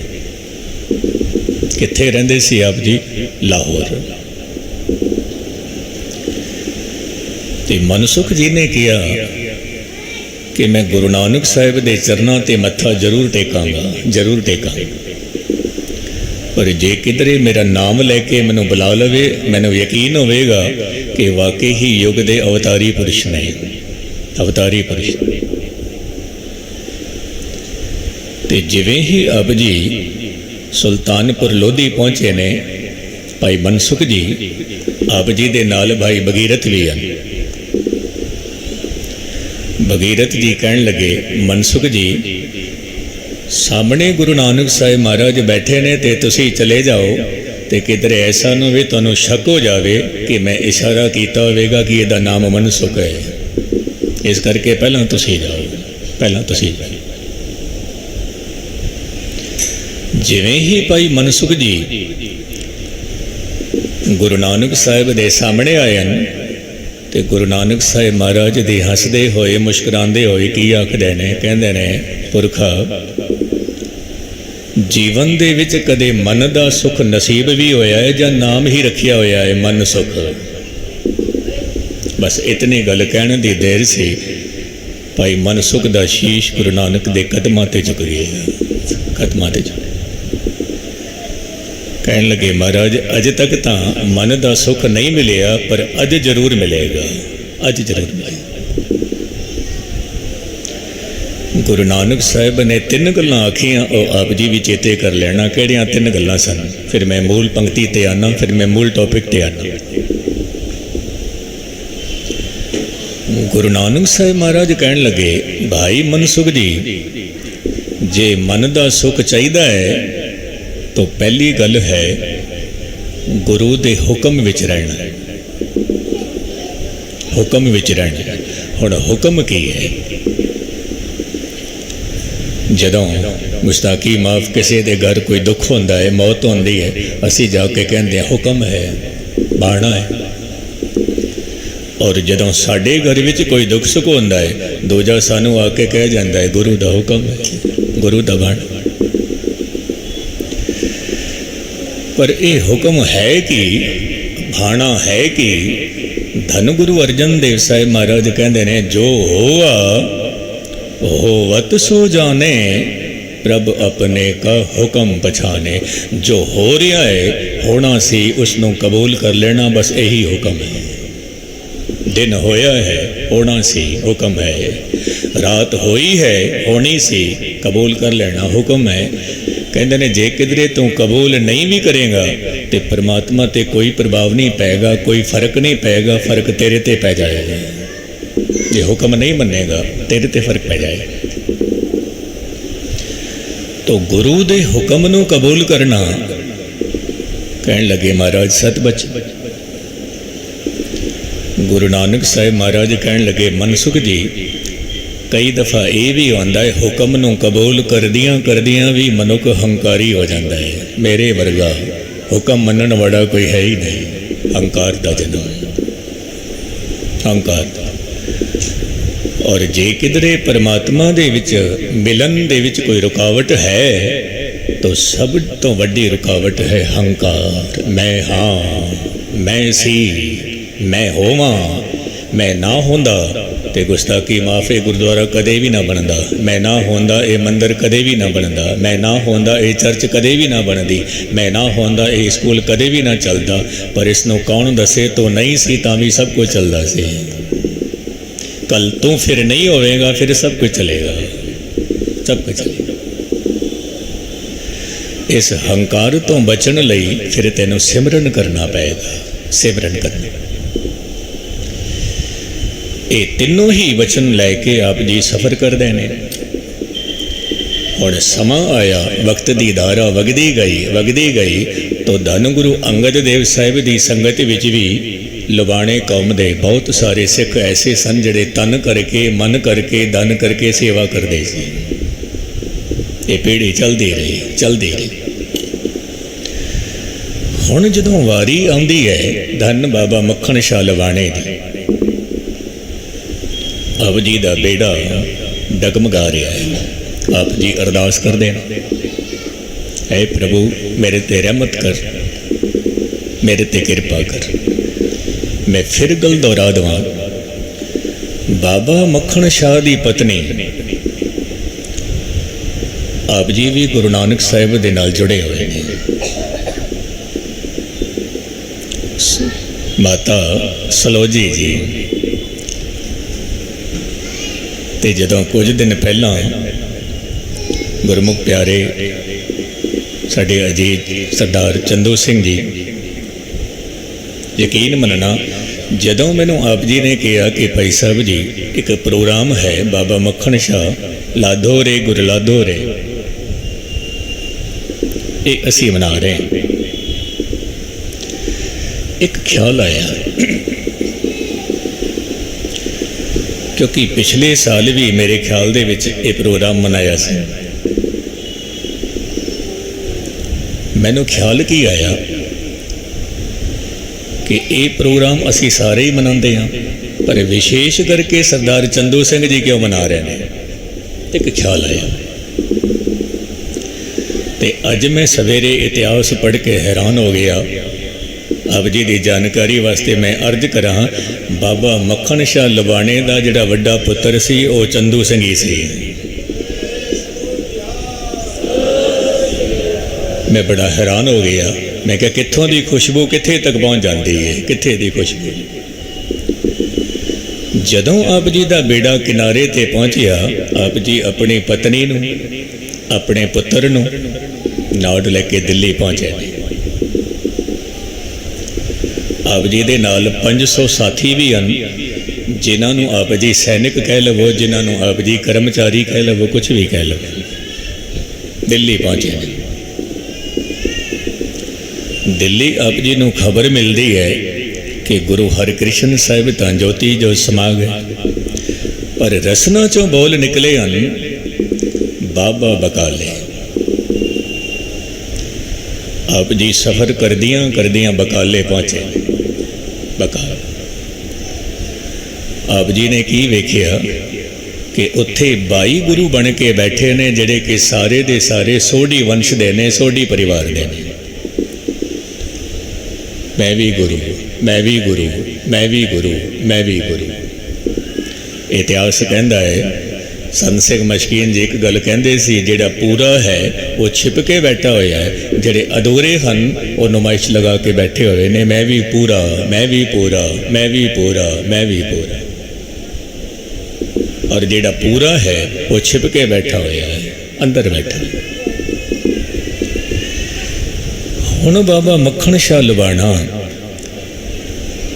S1: कित्थे रहिंदे सी आप जी? लाहौर। ते मनसुख जी ने किया कि मैं गुरु नानक साहिब दे चरनां ते मत्था जरूर टेकांगा, जरूर टेकांगा। पर जे किधरे मेरा नाम लैके मैनू बुला लवे, मैनू यकीन होवेगा कि वाकई ही युग दे अवतारी पुरुष ने, अवतारी पुरुष। ते जिवें ही अब जी सुल्तानपुर लोधी पहुँचे ने भाई मनसुख जी, आप जी दे नाल भाई भगीरथ भी हैं। भगीरथ जी कहन लगे मनसुख जी सामने गुरु नानक साहिब महाराज बैठे ने ते तुसी चले जाओ, तो किधरे ऐसा न हो तुहानू शक हो जाए कि मैं इशारा किया होगा कि इहदा नाम मनसुख है। इस करके पहला तुसी जाओ, पहला तुसी जाओ। जिवें ही भाई मनसुख जी गुरु नानक साहिब दे सामने आए हैं, तो गुरु नानक साहिब महाराज दी हसदे होए मुस्कुरांदे होए की आखदे ने, कहंदे ने पुरखा जीवन दे विच कदे मन दा सुख नसीब भी होया है जां नाम ही रखिया होया है मन सुख। बस इतनी गल कहने दी देर से भाई मनसुख दा शीश गुरु नानक दे कदमां ते झुक गया, कदमां ते झुक। कहन लगे महाराज अज तक तो मन का सुख नहीं मिलिया, पर अज जरूर मिलेगा, अज जरूर मिलेगा। गुरु नानक साहिब ने तीन गल्लां आखियां, और आप जी भी चेते कर लेना किहड़ियां तीन गल्लां सन। फिर मैं मूल पंक्ति ते आना, फिर मैं मूल टॉपिक ते आना। गुरु नानक साहिब महाराज कहन लगे, भाई मनसुख जी, जे मन का सुख चाहिदा है तो पहली गल है गुरु दे हुक्म विच रहना, हुक्म विच रहना। हुण हुक्म की है? जदों मुस्ताकी माफ किसी के घर कोई दुख होंदा है, मौत होंदी है, असी जाके कहते हैं हुक्म है, बाणा है। और जदों साडे घर विच कोई दुख सुख होंदा है, दूजा सानू आके कह जाता है गुरु दा हुक्म है, गुरु दा बाणा। पर यह हुक्म है कि भाणा है कि धन गुरु अर्जन देव साहिब महाराज कहते हैं, जो होआ होवत सो जाने, प्रभ अपने का हुक्म पछाने। जो हो रहा है होना सी, उसनों कबूल कर लेना, बस यही हुक्म है। दिन होया है होना सी, हुक्म है। रात होई है होनी सी, कबूल कर लेना, हुक्म है। कहते ने जे किधरे तू कबूल नहीं भी करेगा तो परमात्मा ते कोई प्रभाव नहीं पैगा, कोई फर्क नहीं पैगा, फर्क तेरे ते पै जाएगा। ये हुक्म नहीं मनेगा तेरे ते फर्क पै जाएगा। तो गुरु दे हुक्म नू कबूल करना, कहन लगे महाराज सतबच। गुरु नानक साहिब महाराज कहन लगे, मनसुख जी, कई दफ़ा ये भी होंदा है हुक्म नू कबूल करदियां भी मनुख हंकारी हो जाता है। मेरे वर्गा हुक्म मनन वाला कोई है ही नहीं, हंकार का जन्म, हंकार दा। और जे किधरे परमात्मा दे विच मिलन दे विच कोई रुकावट है तो सब तो वड्डी रुकावट है हंकार। मैं हाँ, मैं सी, मैं होवां, मैं ना होंदा ते गुस्ताखी माफे गुरुद्वारा कदे भी ना बनता, मैं ना होंदा ये मंदिर कदे भी ना बनता, मैं ना होंदा ये चर्च कदे भी ना बनती, मैं ना होंदा ये स्कूल कदे भी ना चलता। पर इसनों कौन दसे तो नहीं सी तां भी सब कुछ चलता सी। कल तू फिर नहीं होवेगा, फिर सब कुछ चलेगा, सब कुछ चलेगा। इस हंकार तो बचन लई फिर तेनों सिमरन करना पएगा, सिमरन करना। ये तीनों ही वचन लैके आप जी सफ़र करते हैं। और समा आया, वक्त की धारा वगदी गई तो धन गुरु अंगद देव साहिब की संगत विच भी लुबाणे कौम दे बहुत सारे सिख ऐसे सन जिहड़े तन करके मन करके धन करके सेवा करते सी। ये पीढ़ी चलती रही। हुण जदों वारी आउंदी है धन बाबा मक्खण शाह लुबाणे दी, आप जी का बेड़ा डगमगा रहा है। आप जी अरदास कर देना, ऐ प्रभु मेरे ते रहमत कर, मेरे ते कृपा कर। मैं फिर गल दोहरा देवां, बाबा मक्खण शाह की पत्नी आप जी भी गुरु नानक साहिब दे नाल जुड़े हुए हैं। माता सलोजी जी ते जदों कुछ दिन पहला गुरमुख प्यारे साडे अजीत सरदार चंदू सिंह जी, यकीन मनना जदों मैनू आप जी ने कहा कि भाई साहब जी एक प्रोग्राम है बाबा मक्खण शाह लाधो रे गुर लाधो रे, ये असी मना रहे हैं। एक ख्याल आया, क्योंकि पिछले साल भी मेरे ख्याल दे विच ये प्रोग्राम मनाया से। मैनू ख्याल की आया कि ये प्रोग्राम असी सारे ही मनाते हैं, पर विशेष करके सरदार चंदू सिंह जी क्यों मना रहे हैं। एक ख्याल आया तो अज मैं सवेरे इतिहास पढ़ के हैरान हो गया। आप जी की जानकारी वास्ते मैं अर्ज करा, बाबा मक्खण शाह लुबाणे का जिहड़ा वड्डा पुत्र सी वो चंदू सिंह ही सी। मैं बड़ा हैरान हो गया। मैं क्या कित्थों दी खुशबू कित्थे तक पहुँच जाती है, कित्थे दी खुशबू। जदों आप जी का बेड़ा किनारे ते पहुँचिया, आप जी अपनी पत्नी नूं, अपने पुत्र नूं नाल लैके दिल्ली पहुँचे। आप जी दे नाल 500 साथी भी हैं, जिन्होंने आप जी सैनिक कह लवो, जिन्होंने आप जी कर्मचारी कह लवो, कुछ भी कह लवो। दिल्ली पहुँचे। दिल्ली आप जी नूं खबर मिलती है कि गुरु हरकृष्ण साहिब तां ज्योति जो समा गए, पर रसना चों बोल निकले हैं बाबा बकाले। आप जी सफ़र करदियां करदियां बकाले पहुँचे। बकाल आप जी ने की वेखिया कि उत्थे 22 गुरु बन के बैठे ने, जिहड़े कि सारे दे सारे सोढ़ी वंश दे ने, सोढ़ी परिवार दे ने। मैं भी गुरु, मैं भी गुरु, मैं भी गुरु, मैं भी गुरु। इतिहास कहता है, संत सिंह मशकीन जी एक गल कहते सी, जिहड़ा पूरा है वो छिप के बैठा होया है, जिहड़े अधूरे हैं वो नुमाइश लगा के बैठे हुए ने। मैं भी पूरा, मैं भी पूरा, मैं भी पूरा, मैं भी पूरा। और जिहड़ा पूरा है वो छिप के बैठा होया है, अंदर बैठा। हुण बाबा मक्खण शाह लुबाणा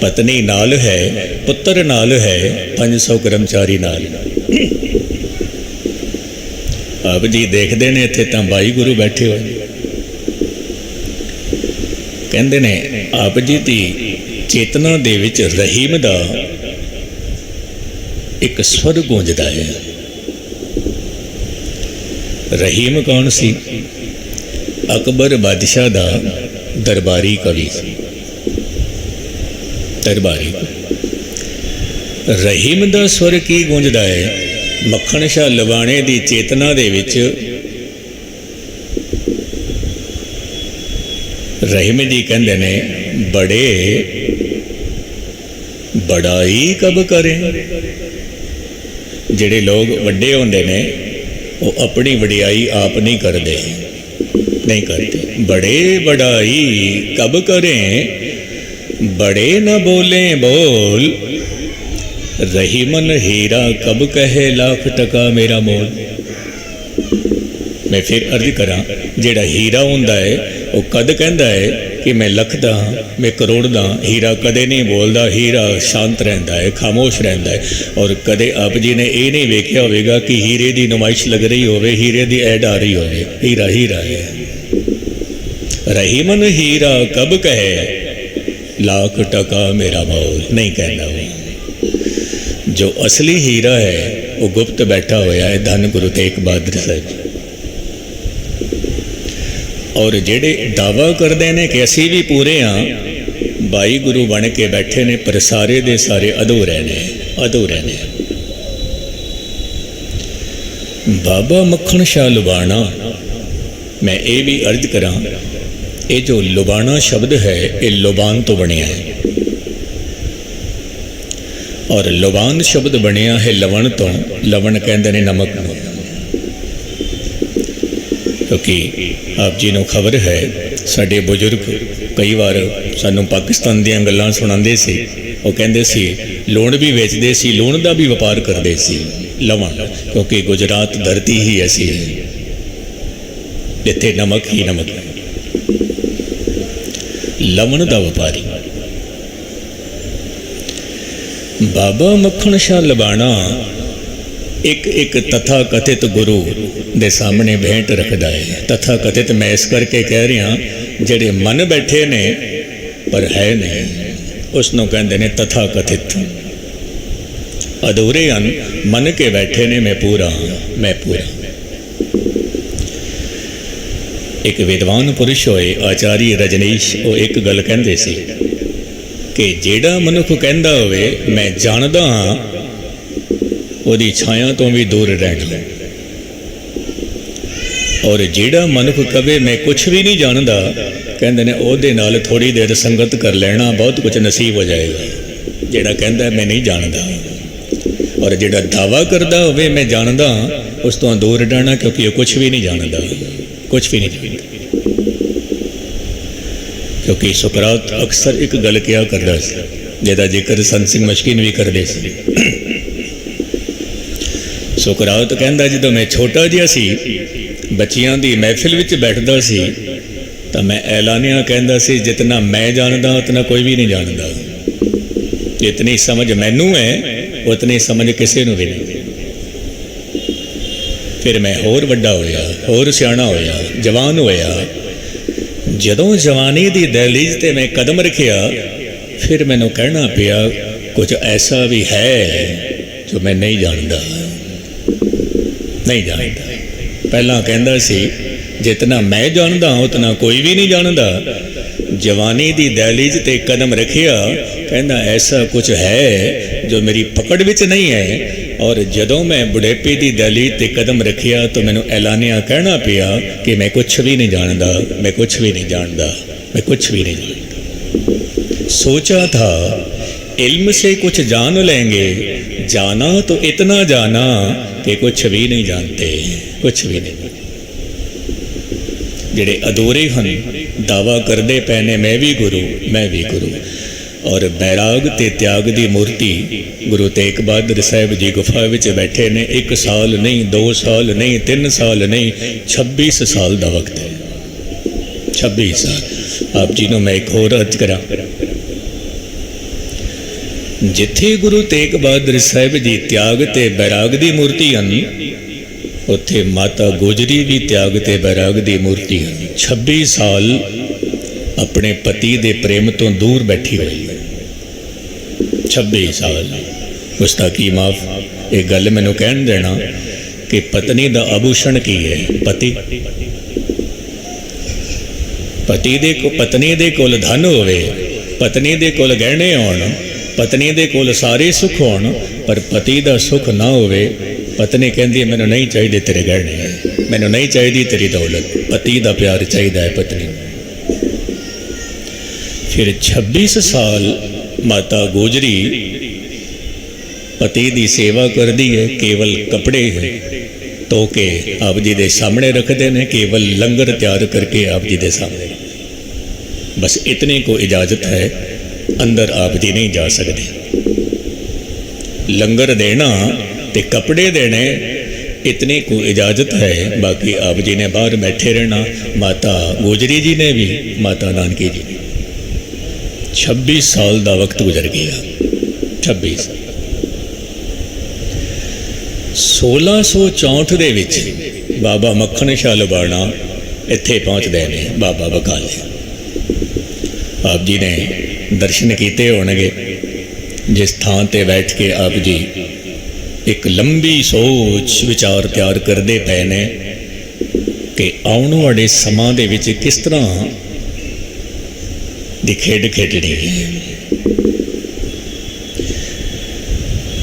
S1: पत्नी नाल है, पुत्र नाल है, 500 कर्मचारी नाल। आप जी देखते हैं इत्थे तां 22 गुरु बैठे हुए। कहते ने आप जी की चेतना दे विच रहीम दा एक स्वर गूंजदा है। रहीम कौन सी? अकबर बादशाह दा दरबारी कवि सी। दरबारी रहीम दा स्वर की गूंजदा है? मक्खण शाह लवाणे दी चेतना दे विच रहीम जी कहंदे ने, बड़े बड़ाई कब करें। जिहड़े लोग वड्डे होंदे ने वो अपनी वडियाई आप नहीं करते, नहीं करते। बड़े बड़ाई कब करें, बड़े न बोलें बोल, रहीमन हीरा कब कहे लाख टका मेरा मोल। मैं फिर अर्ज करा, जेड़ा हीरा हुंदा है वो कद कहंदा है कि मैं लख दा, मैं करोड़ दा। हीरा कदे नहीं बोलता, हीरा शांत रहता है, खामोश रहता है। और कदे आप जी ने ये नहीं वेख्या होगा कि हीरे की नुमाइश लग रही होवे, हीरे की ऐड आ रही होवे। हीरा हीरा है। रहीमन हीरा कब कहे लाख टका मेरा मोल, नहीं कहना वो। जो असली हीरा है वो गुप्त बैठा होया है, धन गुरु तेग बहादुर साहब। और जेड़े दावा करते हैं कि असी भी पूरे हाँ, 22 गुरु बन के बैठे ने, पर सारे दे सारे अधूरे ने, अधूरे ने। बाबा मक्खण शाह लुबाणा, मैं ये भी अर्ज करा, ये जो लुबाणा शब्द है ये लुबान तो बनया है, और लुबान शब्द बनया है लवण तो। लवण कहते हैं नमक, क्योंकि आप जी को खबर है साडे बुजुर्ग कई बार सानू पाकिस्तान दीयां गल्लां सुणांदे सी। वो कहंदे सी लूण भी वेचदे सी, लूण दा भी व्यापार करदे सी। लवण, क्योंकि गुजरात धरती ही ऐसी है जिथे नमक ही नमक है। लवण दा व्यापारी बाबा मक्खण शाह लुबाणा एक एक तथा कथित गुरु दे सामने भेंट रखता है। तथा कथित मैं इस करके कह रहा, जेड़े मन बैठे ने पर है नहीं, उसनों कहते ने तथा कथित। अधूरे हैं, मन के बैठे ने मैं पूरा हाँ, मैं पूरा। एक विद्वान पुरुष होए आचार्य रजनीश, वो एक गल कहते सी कि जेड़ा मनुख कहता होवे मैं जानदा हाँ, ਉਹਦੀ छाया तो भी दूर रहना। और जेड़ा मनुख कवे मैं कुछ भी नहीं जानता, कहते ने ਉਹਦੇ नाल थोड़ी देर संगत कर लेना, बहुत कुछ नसीब हो जाएगा। जेड़ा कहता मैं नहीं जानता, और जेड़ा दावा करता होवे मैं जानता, उस तो दूर रहना, क्योंकि वो कुछ भी नहीं जानता, कुछ भी नहीं जानता। क्योंकि सुकरात अक्सर एक गल क्या करता सी, जिहदा जिक्र संत सिंह मशकीन भी करते सी। सुकरात कहंदा जदों मैं छोटा जिहा सी, बच्चियां दी महफिल विच बैठदा सी, तो मैं ऐलानिया कहंदा सी, जितना मैं जानदा उतना कोई भी नहीं जानदा। जितनी समझ मैनू है उतनी समझ किसी नूं भी नहीं। फिर मैं होर वड्डा होया, होर सियाणा होया, जवान होया। जदों जवानी दी दहलीज ते मैं कदम रखिया, फिर मैनू कहना पिया कुछ ऐसा भी है जो मैं नहीं जानता, नहीं जानता। पहला कहंदा सी जितना मैं जानदा उतना कोई भी नहीं जानदा। जवानी दी दहलीज ते कदम रखिया, कहंदा ऐसा कुछ है जो मेरी पकड़ विच नहीं है। और जदों मैं बुढ़ेपे की दहलीज ते कदम रखिया तो मैनू ऐलानिया कहना पिया कि मैं कुछ भी नहीं जानता, मैं कुछ भी नहीं जानता, मैं कुछ भी नहीं जानता। सोचा था इल्म से कुछ जान लेंगे, जाना तो इतना जाना कि कुछ भी नहीं जानते, कुछ भी नहीं। जिहड़े अधूरे हन दावा करते पे ने मैं भी गुरु, मैं भी गुरु। और बैराग ते त्याग दी मूर्ति गुरु तेग बहादुर साहब जी गुफा विच बैठे ने। 1 साल नहीं, 2 साल नहीं, 3 साल नहीं, 26 साल का वक्त है। 26 साल। आप जी नूं मैं एक होर अर्ज करा, जिथे गुरु तेग बहादुर साहब जी त्याग ते बैराग दी मूर्ति हन, उत्थे माता गुजरी भी त्याग ते बैराग दी मूर्ति हन। 26 साल अपने पति दे प्रेम तो दूर बैठी हुई। 26 साल। गुस्ताखी माफ, एक गल मैनू कहन देना कि पत्नी दा आभूषण की है? पति। पति दे को पत्नी दे कोल धन होवे, पत्नी दे कोल गहने होण, पत्नी दे कोल सारे सुख होण, पर पति दा सुख ना होवे, पत्नी कहती है मैनू नहीं चाहिए तेरे गहने, मैनू नहीं चाहिए तेरी दौलत। पति दा प्यार चाहिए है पत्नी। फिर 26 साल माता गोजरी पति की सेवा करती है। केवल कपड़े धो के आप जी के सामने रखते हैं, केवल लंगर तैयार करके आप जी के सामने, बस इतने को इजाज़त है। अंदर आप जी नहीं जा सकते। लंगर देना ते कपड़े देने इतने को इजाज़त है, बाकी आप जी ने बाहर बैठे रहना। माता गोजरी जी ने भी, माता नानकी जी ने। 26 साल का वक्त गुजर गया। 26 1664 दे विच बाबा मक्खन शाह लुबाणा इत्थे पहुँचते हैं। बाबा बकाले आप जी ने दर्शन किए होणगे, जिस थां ते बैठ के आप जी एक लंबी सोच विचार तैयार करते पे ने कि आने वाले समां दे विच किस तरह दी खेड खेडनी है।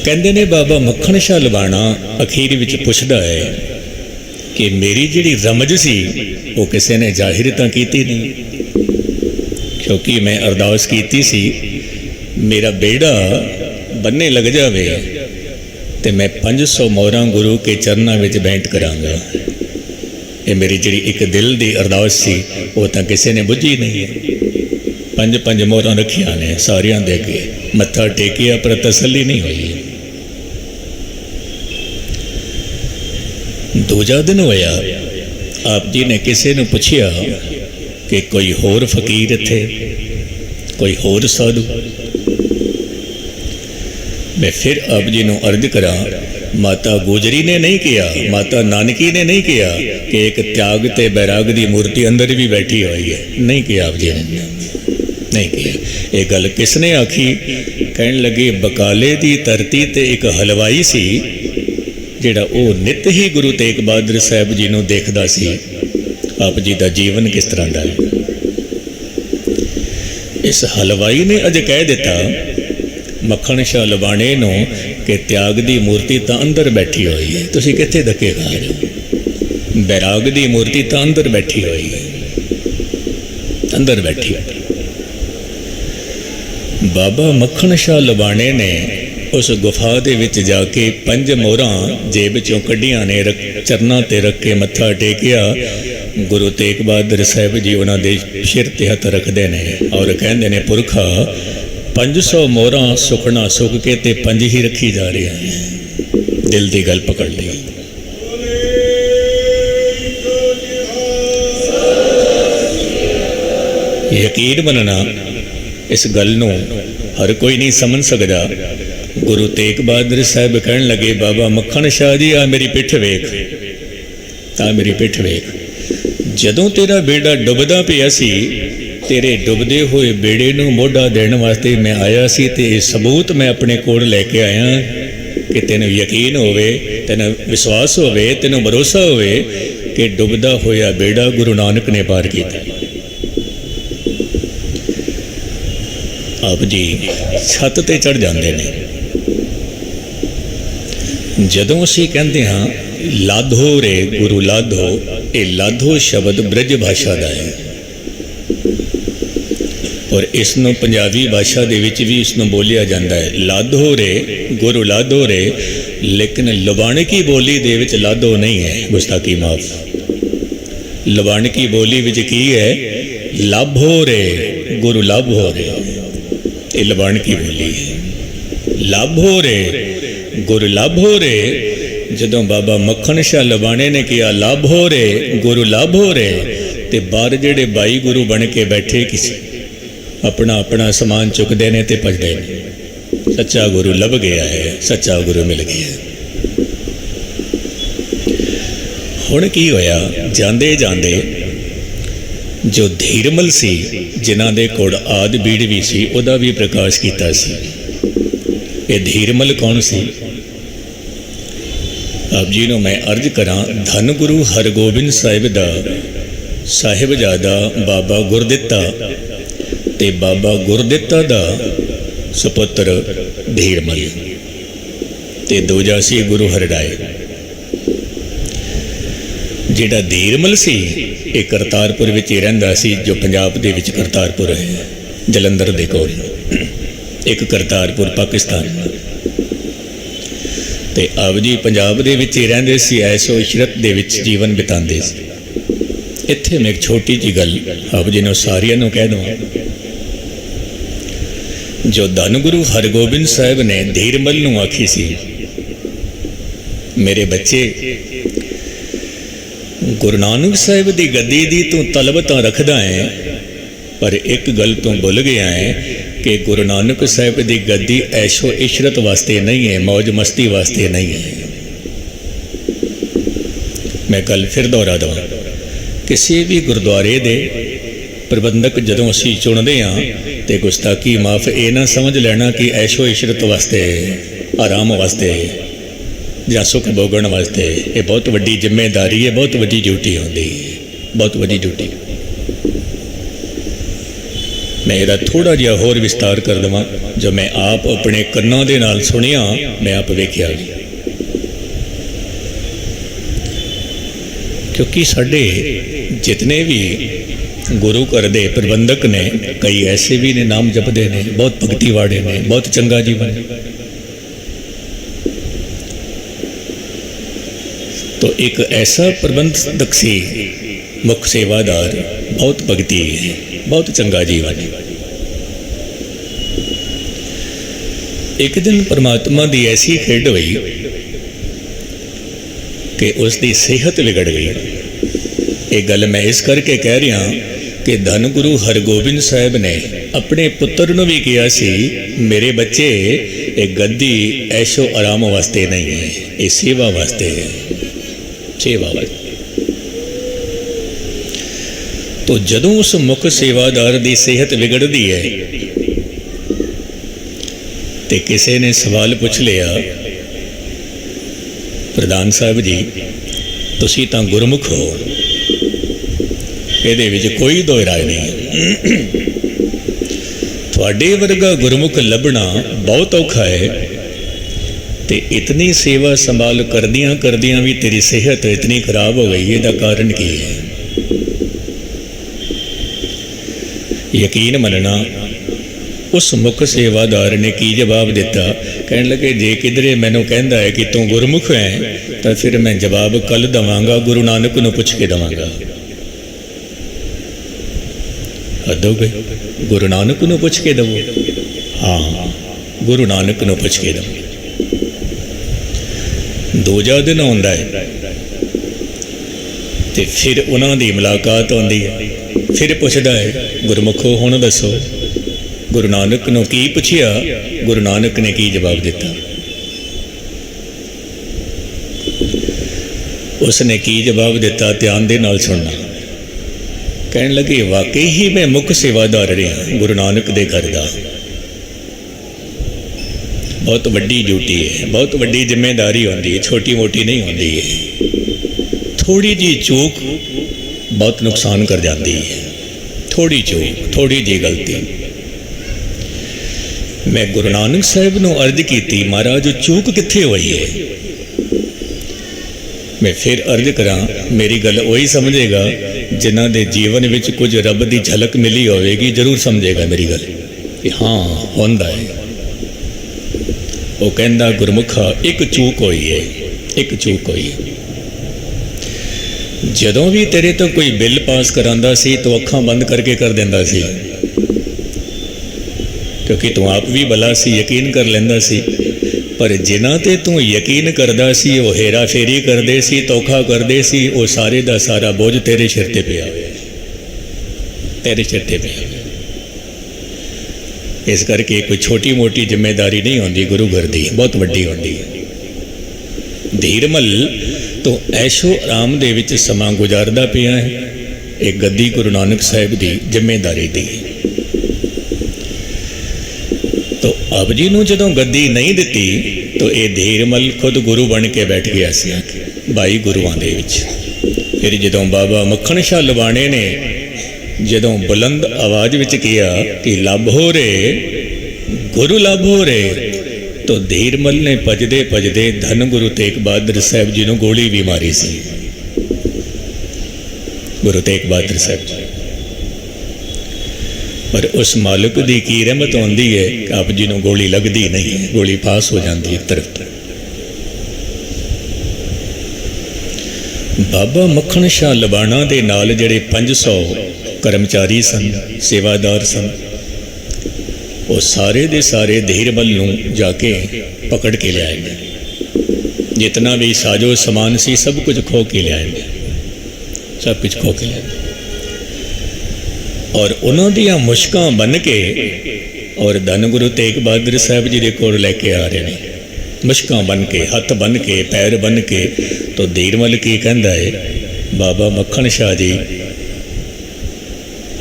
S1: कहते ने बाबा मक्खन शाह लुबाणा अखीर विच पुछदा है कि मेरी जिहड़ी रमज सी वो किसी ने जाहिर तां कीती नहीं, क्योंकि मैं अरदास कीती सी मेरा बेड़ा बन्ने लग जावे ते मैं 500 मोहरां गुरु के चरणों में भेंट करांगा। ये मेरी जिहड़ी एक दिल की अरदास सी वो तां किसी ने बुझी नहीं है। 5 मोहरां रखिया ने, सारियां दे के मत्था टेकिया, पर तसल्ली नहीं हुई। दूजा दिन होया, आप जी ने किसी ने पूछया कि कोई होर फकीर इत्थे, कोई होर साधु। मैं फिर आप जी ने अर्ज करा, माता गुजरी ने नहीं किया, माता नानकी ने नहीं किया कि एक त्याग ते बैराग की मूर्ति अंदर भी बैठी हुई है, नहीं किया आप जी ने, नहीं किया। ये गल किसने आखी? कहन लगे बकाले की धरती ते एक हलवाई सी जिहड़ा वो नित ही गुरु तेग बहादुर साहब जी नूं देखदा सी, आप जी का जीवन किस तरह का है। इस हलवाई ने अज कह दिता मक्खन शाह लुबाणे नूं कि त्याग की मूर्ति तो अंदर बैठी हुई है, तुसीं कित्थे धक्के खा रहे हो? बैराग की मूर्ति तो अंदर बैठी हुई है, अंदर बैठी। बाबा मक्खन शाह लुबाणे ने उस गुफा दे विच जाके 5 मोहरां जेब चों कढ़ियां ने, चरनां ते रख के मत्था टेकिया गुरु तेग बहादुर साहब जी उन्होंने सिर ते हथ रखते हैं और कहते हैं पुरखा 500 मोहरां सुखना सुख के ते 5 ही रखी जा रही हैं। दिल की गल पकड़ ली। यकीन मनना इस गल नूं हर कोई नहीं समझ सकता। गुरु तेग बहादुर साहब कहन लगे बाबा मक्खन शाह जी आ मेरी पिठ वेख, आ मेरी पिठ वेख। जदों तेरा बेड़ा डुबदा पिया सी तेरे डुबदे हुए बेड़े नूं मोढा देण वास्ते मैं आया सी ते सबूत मैं अपने कोल लैके आया कि तैनूं यकीन होवे, तैनूं विश्वास होवे, तैनूं भरोसा होवे कि डुबदा होया बेड़ा गुरु नानक ने पार कीता। आप जी छत ते चढ़ जाते हैं। जदों असीं कहते हाँ लाधो रे गुरु लाधो, ये लाधो शब्द ब्रज भाषा का है और इसनों पंजाबी भाषा दे विच भी इसनों बोलिया जाता है लाधो रे गुरु लाधो रे। लेकिन लबाणकी बोली दे विच लाधो नहीं है, गुस्ताखी माफ। लबाणकी बोली विच की है लाभो रे गुरु लाभो रे, ये लबाणकी बोली है। लाभो रे गुरु लाभो रे। जदों बाबा मक्खन शाह लबाणे ने किया लाभो रे गुरु लाभो रे ते बाहर जेड़े बाई गुरु बन के बैठे किसी अपना अपना समान चुकते हैं तो भजते हैं। सच्चा गुरु लभ गया है, सच्चा गुरु मिल गया। हुण की होया जांदे जांदे जो धीरमल सी जिन्हां दे कोल आदि बीड़ भी सी उहदा भी प्रकाश कीता सी। ये धीरमल कौन सी? आप जी नूं मैं अर्ज करा धन गुरु हरगोबिंद साहिब दा साहिबजादा बाबा गुरदित्ता ते बाबा गुरदित्ता दा सुपुत्र धीरमल ते दूजा सी गुरु हरराय। जिहड़ा धीरमल सी ये करतारपुर विच ही रहिंदा सी, जो पंजाब दे विच करतारपुर है जलंधर दे कोल। एक करतारपुर पाकिस्तान ते आप जी पंजाब दे विच ही रहिंदे सी, ऐसो इशरत दे विच जीवन बितांदे सी। इत्थे मैं एक छोटी जी गल आप जी नूं सारियां नूं कह दूँ। जो धन गुरु हरगोबिंद साहब ने धीरमल नूं आखी सी मेरे बच्चे गुरु नानक साहिब की गद्दी दी तू तलब तो रखदा है पर एक गल तू भुल गया है कि गुरु नानक साहिब की गद्दी ऐशो इशरत वास्ते नहीं है, मौज मस्ती वास्ते नहीं है। मैं गल फिर दोहरा दवां, किसी भी गुरुद्वारे दे प्रबंधक जदों असीं चुनते हाँ तो गुस्ताखी माफ ये ना समझ लेना कि ऐशो इशरत वास्ते आराम वास्ते या सुख भोगण वास्ते। ये बहुत वड्डी जिम्मेदारी है, बहुत वड्डी ड्यूटी होंदी है, बहुत वड्डी ड्यूटी। मैं इसका थोड़ा जिहा होर विस्तार कर देवां जो मैं आप अपने कन्नां दे नाल सुनिया, मैं आप वेख्या। क्योंकि साडे जितने भी गुरु घर दे प्रबंधक ने कई ऐसे भी ने नाम जपदे ने, बहुत भगती वाले ने, बहुत चंगा जीवन। तो एक ऐसा प्रबंधक सी मुख सेवादार, बहुत भगती है, बहुत चंगा जीवन। एक दिन परमात्मा की ऐसी खेड हुई कि उसकी सेहत बिगड़ गई। ये गल मैं इस करके कह रहा कि धन गुरु हरगोबिंद साहब ने अपने पुत्र नूं भी कहा सी मेरे बच्चे ये गद्दी ऐशो आराम वास्ते नहीं है, ये सेवा वास्ते है, सेवा वास्ते। तो जदों उस मुख सेवादार की सेहत बिगड़ती है तो किसी ने सवाल पूछ लिया, प्रधान साहब जी तुसीं तां गुरमुख हो, ਇਹਦੇ ਵਿੱਚ कोई दो राय नहीं, थोड़े वर्गा गुरमुख लभना बहुत औखा है, तो इतनी सेवा संभाल करदियां करदियां भी तेरी सेहत इतनी खराब हो गई, इसका कारण की है? यकीन मनना उस मुख सेवादार ने की जवाब दिता, कहने लगे जे किधरे मैनू कहता है कि तू गुरमुख है तो फिर मैं जवाब कल देवांगा, गुरु नानक नूं पुछ के देवांगा। हद हो गई। गुरु नानक नूं पुछ के दवो। हाँ, गुरु नानक नूं पुछ के दवो। दूजा दिन आउंदा है ते फिर उन्हां दी मुलाकात आउंदी है। फिर पुछदा है, गुरमुखो हुण दसो गुरु नानक नूं की पुछिया, गुरु नानक ने की जवाब दिता। उसने की जवाब दिता, ध्यान दे नाल सुनना। कहन लगे, वाकई ही मैं मुख सेवादार रहा गुरु नानक दे घर दा। बहुत वड्डी ड्यूटी है, बहुत वड्डी जिम्मेदारी होंदी है, छोटी मोटी नहीं होंदी है। थोड़ी जी चूक बहुत नुकसान कर जाती है। थोड़ी चूक, थोड़ी जी गलती। मैं गुरु नानक साहिब नूं अर्ज की, महाराज चूक कित्थे होई है। मैं फिर अर्ज करा, मेरी गल वही समझेगा जिन्हां दे जीवन विच कुछ रब की झलक मिली होवेगी, जरूर समझेगा मेरी गल कि हाँ होंदा है। वो कहंदा, गुरमुखा एक चूक हुई है, एक चूक हुई है। जदों भी तेरे तो कोई बिल पास करांदा सी तो अखां बंद करके कर दिंदा सी, क्योंकि तू आप भी भला सी, यकीन कर लैंदा सी। पर जिन्हां ते तू यकीन करदा सी वो हेरा फेरी करदे सी, धोखा करदे सी। वो सारे दा सारा बोझ तेरे सिर ते पिया, तेरे सिर ते पिया। इस करके कोई छोटी मोटी जिम्मेदारी नहीं होंदी गुरु घर दी, बहुत वड्डी होंदी है। धीरमल तो ऐशो आराम दे विच समा गुजारदा पिया है। एक गद्दी गुरु नानक साहिब दी जिम्मेदारी दी। तो अब जी नूं जदों गद्दी नहीं दिती तो ये धीरमल खुद गुरु बन के बैठ गया सी 22 गुरुआं दे विच। फिर जदों बाबा मक्खण शाह लवाणे ने जदों बुलंद आवाज़ विच किया कि लब हो रे गुरु लब हो रे, तो धीरमल ने भजदे भजदे धन गुरु तेग बहादुर साहब जी नूं गोली भी मारी सी। गुरु तेग बहादुर साहब जी, पर उस मालिक की की रहमत होंदी है कि आप जी नूं गोली लगती नहीं, गोली पास हो जाती है एक तरफ। बाबा मक्खण शाह लबाणा दे नाल जिहड़े 500 कर्मचारी सन, सेवादार सन, वो सारे दे सारे धीरमल नूं जाके पकड़ के लियाए। जितना भी साजो समान सी सब कुछ खो के लियाए, सब कुछ खो के लियाए। और उन्हों दियां मुश्कां बन के और धन गुरु तेग बहादुर साहब जी दे कोल लैके आ रहे हैं, मुश्कां बन के, हथ बन के, पैर बन के। तो धीरमल की कहंदा है, बाबा मक्खण शाह जी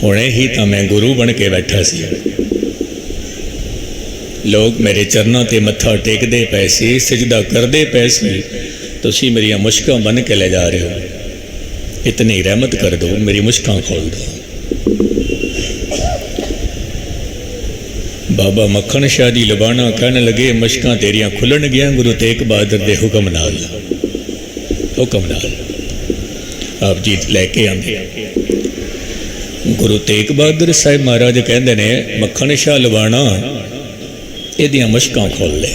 S1: हुणे ही तो मैं गुरु बन के बैठा सी। लोग मेरे चरणों ते मत्था टेकदे पए सी, सजदा करदे पए सी, तुसीं मेरियां मुश्कां बन के ले जा रहे हो। इतनी रहमत कर दो, मेरी मुश्कां खोल दो। बाबा मक्खण शाह जी लबाणा कहने लगे, मुश्कां तेरियां खुलन गया गुरु तेग बहादुर दे हुक्म नाल, हुक्म नाल। आप जी लैके आंदे। गुरु तेग बहादुर साहिब महाराज कहते ने, मक्खण शाह लबाणा इहदियां मुश्कां खोल ले।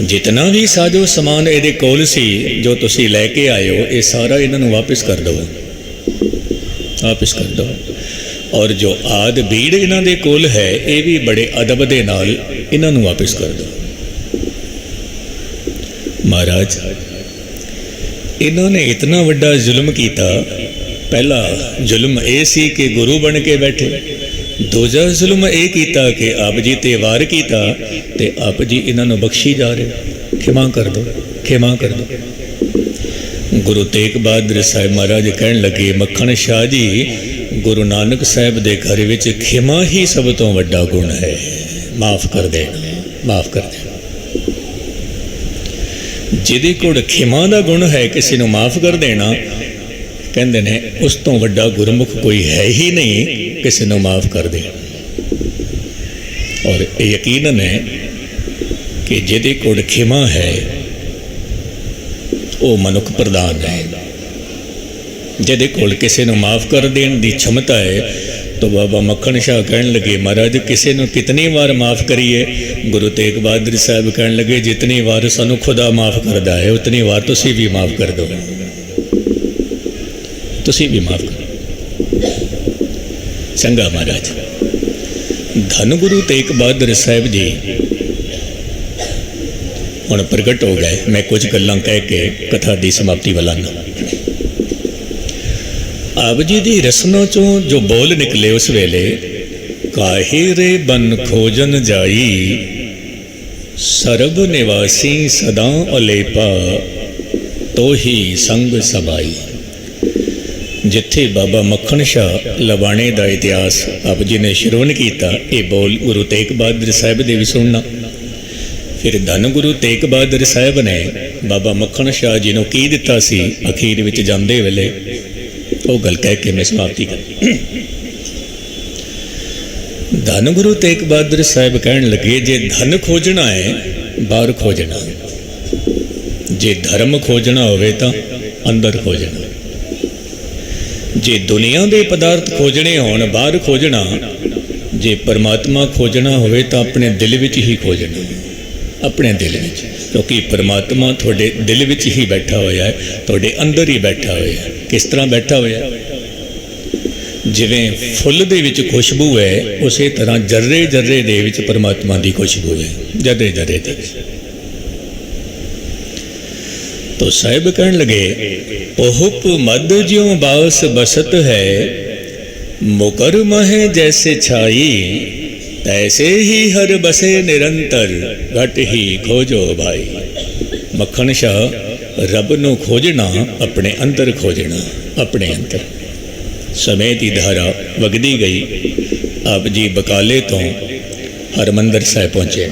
S1: जितना भी साजो समान इहदे कोल सी जो तुसी लैके आए हो, ये सारा इन्हां नूं वापस कर दो, वापस कर दो। और जो आद भीड़ इन्हां दे कोल है, ये भी बड़े अदब दे नाल इन्हां नूं वापस कर दो। महाराज इन्होंने इतना वड्डा जुल्म किया। पहला जुल्म ये सी कि गुरु बन के बैठे, दूजा जुल्म ये किया कि आप जी ते वार किया, ते आप जी इन्हों बख्शी जा रहे, खिमा कर दो, खिमा कर दो। गुरु तेग बहादुर साहिब महाराज कहन लगे, मक्खण शाह जी गुरु नानक साहिब दे घर विच खिमा ही सब तो वड्डा गुण है। माफ़ कर देना, माफ़ कर देना। जिहदे कोल खिमा दा गुण है, किसी नूं माफ़ कर देना, कहंदे ने उस तो वड्डा गुरमुख कोई है ही नहीं, किसी नूं माफ़ कर देना। और यकीनन है कि जिहदे कोल खिमा है वो मनुख प्रधान है। जिहदे कोल किसी नूं माफ़ कर देने की क्षमता है, तो बाबा मक्खण शाह कहन लगे, महाराज किसी नूं कितनी बार माफ़ करिए? गुरु तेग बहादुर साहब कहन लगे, जितनी बार सानू खुदा माफ़ करता है उतनी बार तुसी भी माफ़ कर दो, तुसी भी माफ़ करो। चंगा महाराज। धन गुरु तेग बहादुर साहब जी हुण प्रगट हो गए। मैं कुछ गल्लां कह के कथा की समाप्ति वाल आना। आप जी की रसनों चों जो बोल निकले उस वेले, काहे रे बन खोजन जाई, सरब निवासी सदा अलेपा, तो ही संग सबाई। जिथे बाबा मक्खन शाह लवाणे का इतिहास आप जी ने श्रवण किया, ये बोल गुरु तेग बहादुर साहब दे भी सुनना। फिर धन गुरु तेग बहादुर साहब ने बाबा मक्खन शाह जी को की दिता सी अखीर विच जांदे वेले, वो गल कह के मैं समाप्ति कर। धन गुरु तेग बहादुर साहब कहन लगे, जे धन खोजना है बाहर खोजना, जे धर्म खोजना होवे तां अंदर खोजना, जे दुनिया के पदार्थ खोजने होण बाहर खोजना, जे परमात्मा खोजना होवे तां अपने दिल विच ही खोजना, अपने दिल विच। क्योंकि परमात्मा थोड़े दिल विच ही बैठा होया है, थोड़े अंदर ही बैठा होया है। किस तरह बैठा होया? जिवें फुल दे विच खुशबू है, उस तरह जर्रे जर्रे दे विच परमात्मा की खुशबू है, जर्रे जर्रे दे। तो साहिब कहन लगे, पहुप मद ज्यों बास बसत है, मुकर मह जैसे छाई, तैसे ही हर बसे निरंतर, घट ही खोजो भाई। मक्खन शाह रब नूं खोजना, अपने अंदर खोजना, अपने अंदर। समय की धारा वगदी गई। आप जी बकाले तो हरमंदर साहिब पहुँचे।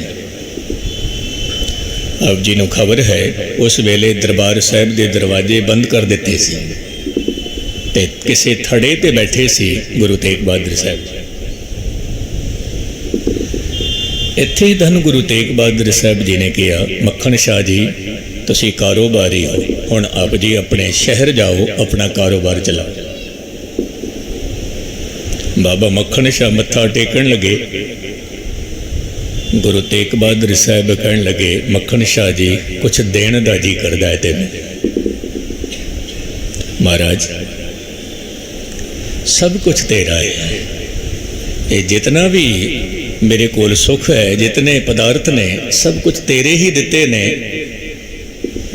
S1: आप जी को खबर है उस वेले दरबार साहिब के दरवाजे बंद कर दिते सी ते किसी थड़े ते बैठे सी गुरु तेग बहादुर साहब। इत्थे धन गुरु तेग बहादुर साहब जी ने कहा, मक्खन शाह जी तुसी कारोबारी हो, हुण आप जी अपने शहर जाओ, अपना कारोबार चलाओ। बाबा मक्खन शाह मत्था टेकन लगे। गुरु तेग बहादुर साहब कहन लगे, मक्खन शाह जी कुछ देण दा जी करदा है तेन। महाराज सब कुछ तेरा है, ये जितना भी मेरे कोल सुख है, जितने पदार्थ ने, सब कुछ तेरे ही दिते ने।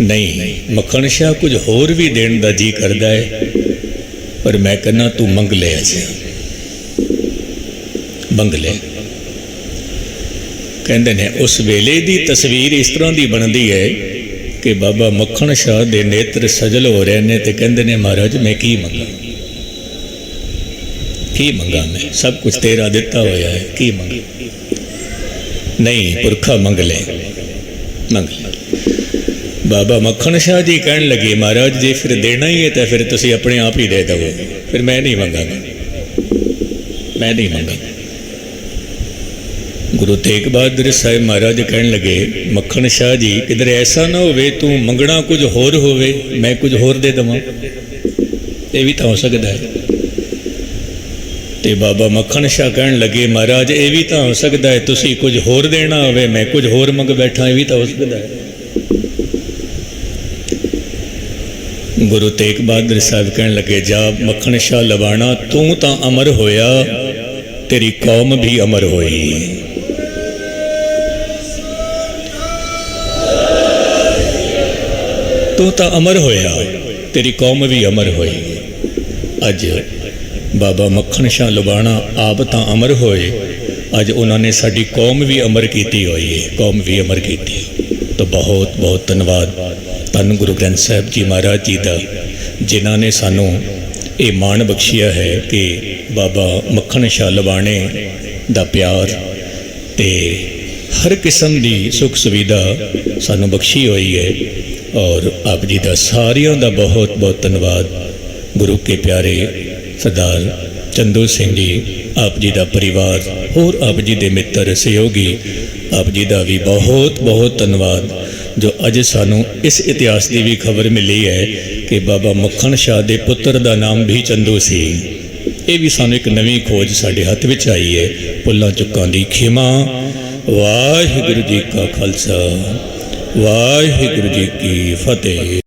S1: नहीं, मक्खन शाह कुछ होर भी देण दा जी करदा है, पर मैं कहना तू मंग ले, अज मंग ले। कहते ने उस वेले की तस्वीर इस तरह की बनती है कि बाबा मक्खन शाह के नेत्र सजल हो रहे हैं, तो कहते ने महाराज मैं की मंगा, की मंगा, मैं सब कुछ तेरा दिता होया है, की मंगा? नहीं पुरखा मंग ले, मंग ले। बाबा मक्खन शाह जी कहन लगे, महाराज जी फिर देना ही है तो फिर तुसी अपने आप ही दे दो, फिर मैं नहीं मंगागा, मैं नहीं मंगा। गुरु तेग बहादुर साहब महाराज कहन लगे, मक्खन शाह जी किधर ऐसा ना होवे तू मंगना कुछ होर होवे, मैं कुछ होर दे देवां, ये भी तो हो सकता है। तो बाबा मक्खन शाह कहन लगे, महाराज ये भी तो हो सकता है तुसी कुछ होर देना होवे, मैं कुछ होर मंग बैठा, ये भी तो हो सकता है। गुरु तेग बहादुर साहब कहन लगे, जा मक्खन शाह लवाणा तू तो अमर होया, तेरी कौम भी अमर होई। तू तो अमर होया, तेरी कौम भी अमर होई। अज बाबा मक्खन शाह लुबाणा आप तो अमर होए, अज उन्होंने साड़ी कौम भी अमर की हुई है, कौम भी अमर की। तो बहुत बहुत धन्यवाद धन गुरु ग्रंथ साहिब जी महाराज जी का, जिन्हों ने सानू ये मान बख्शिया है कि बाबा मक्खन शाह लुबाणे दा प्यार ते हर किस्म की सुख सुविधा सानू बख्शी हुई है। और आप जी का सारियों का बहुत बहुत धन्यवाद। गुरु के प्यारे सरदार चंदू सिंह जी, आप जी का परिवार, होर आप जी के मित्र सहयोगी, आप जी का भी बहुत बहुत धन्यवाद जो अज सानू इस इतिहास की भी खबर मिली है कि बाबा मक्खन शाह के पुत्र का नाम भी चंदू सी। ये भी सानू एक नवी खोज साढ़े हथ विच आई है। भुल्लां चुक्कां दी खिमा। वाहिगुरू जी का खालसा, वाहिगुरू जी की फतेह।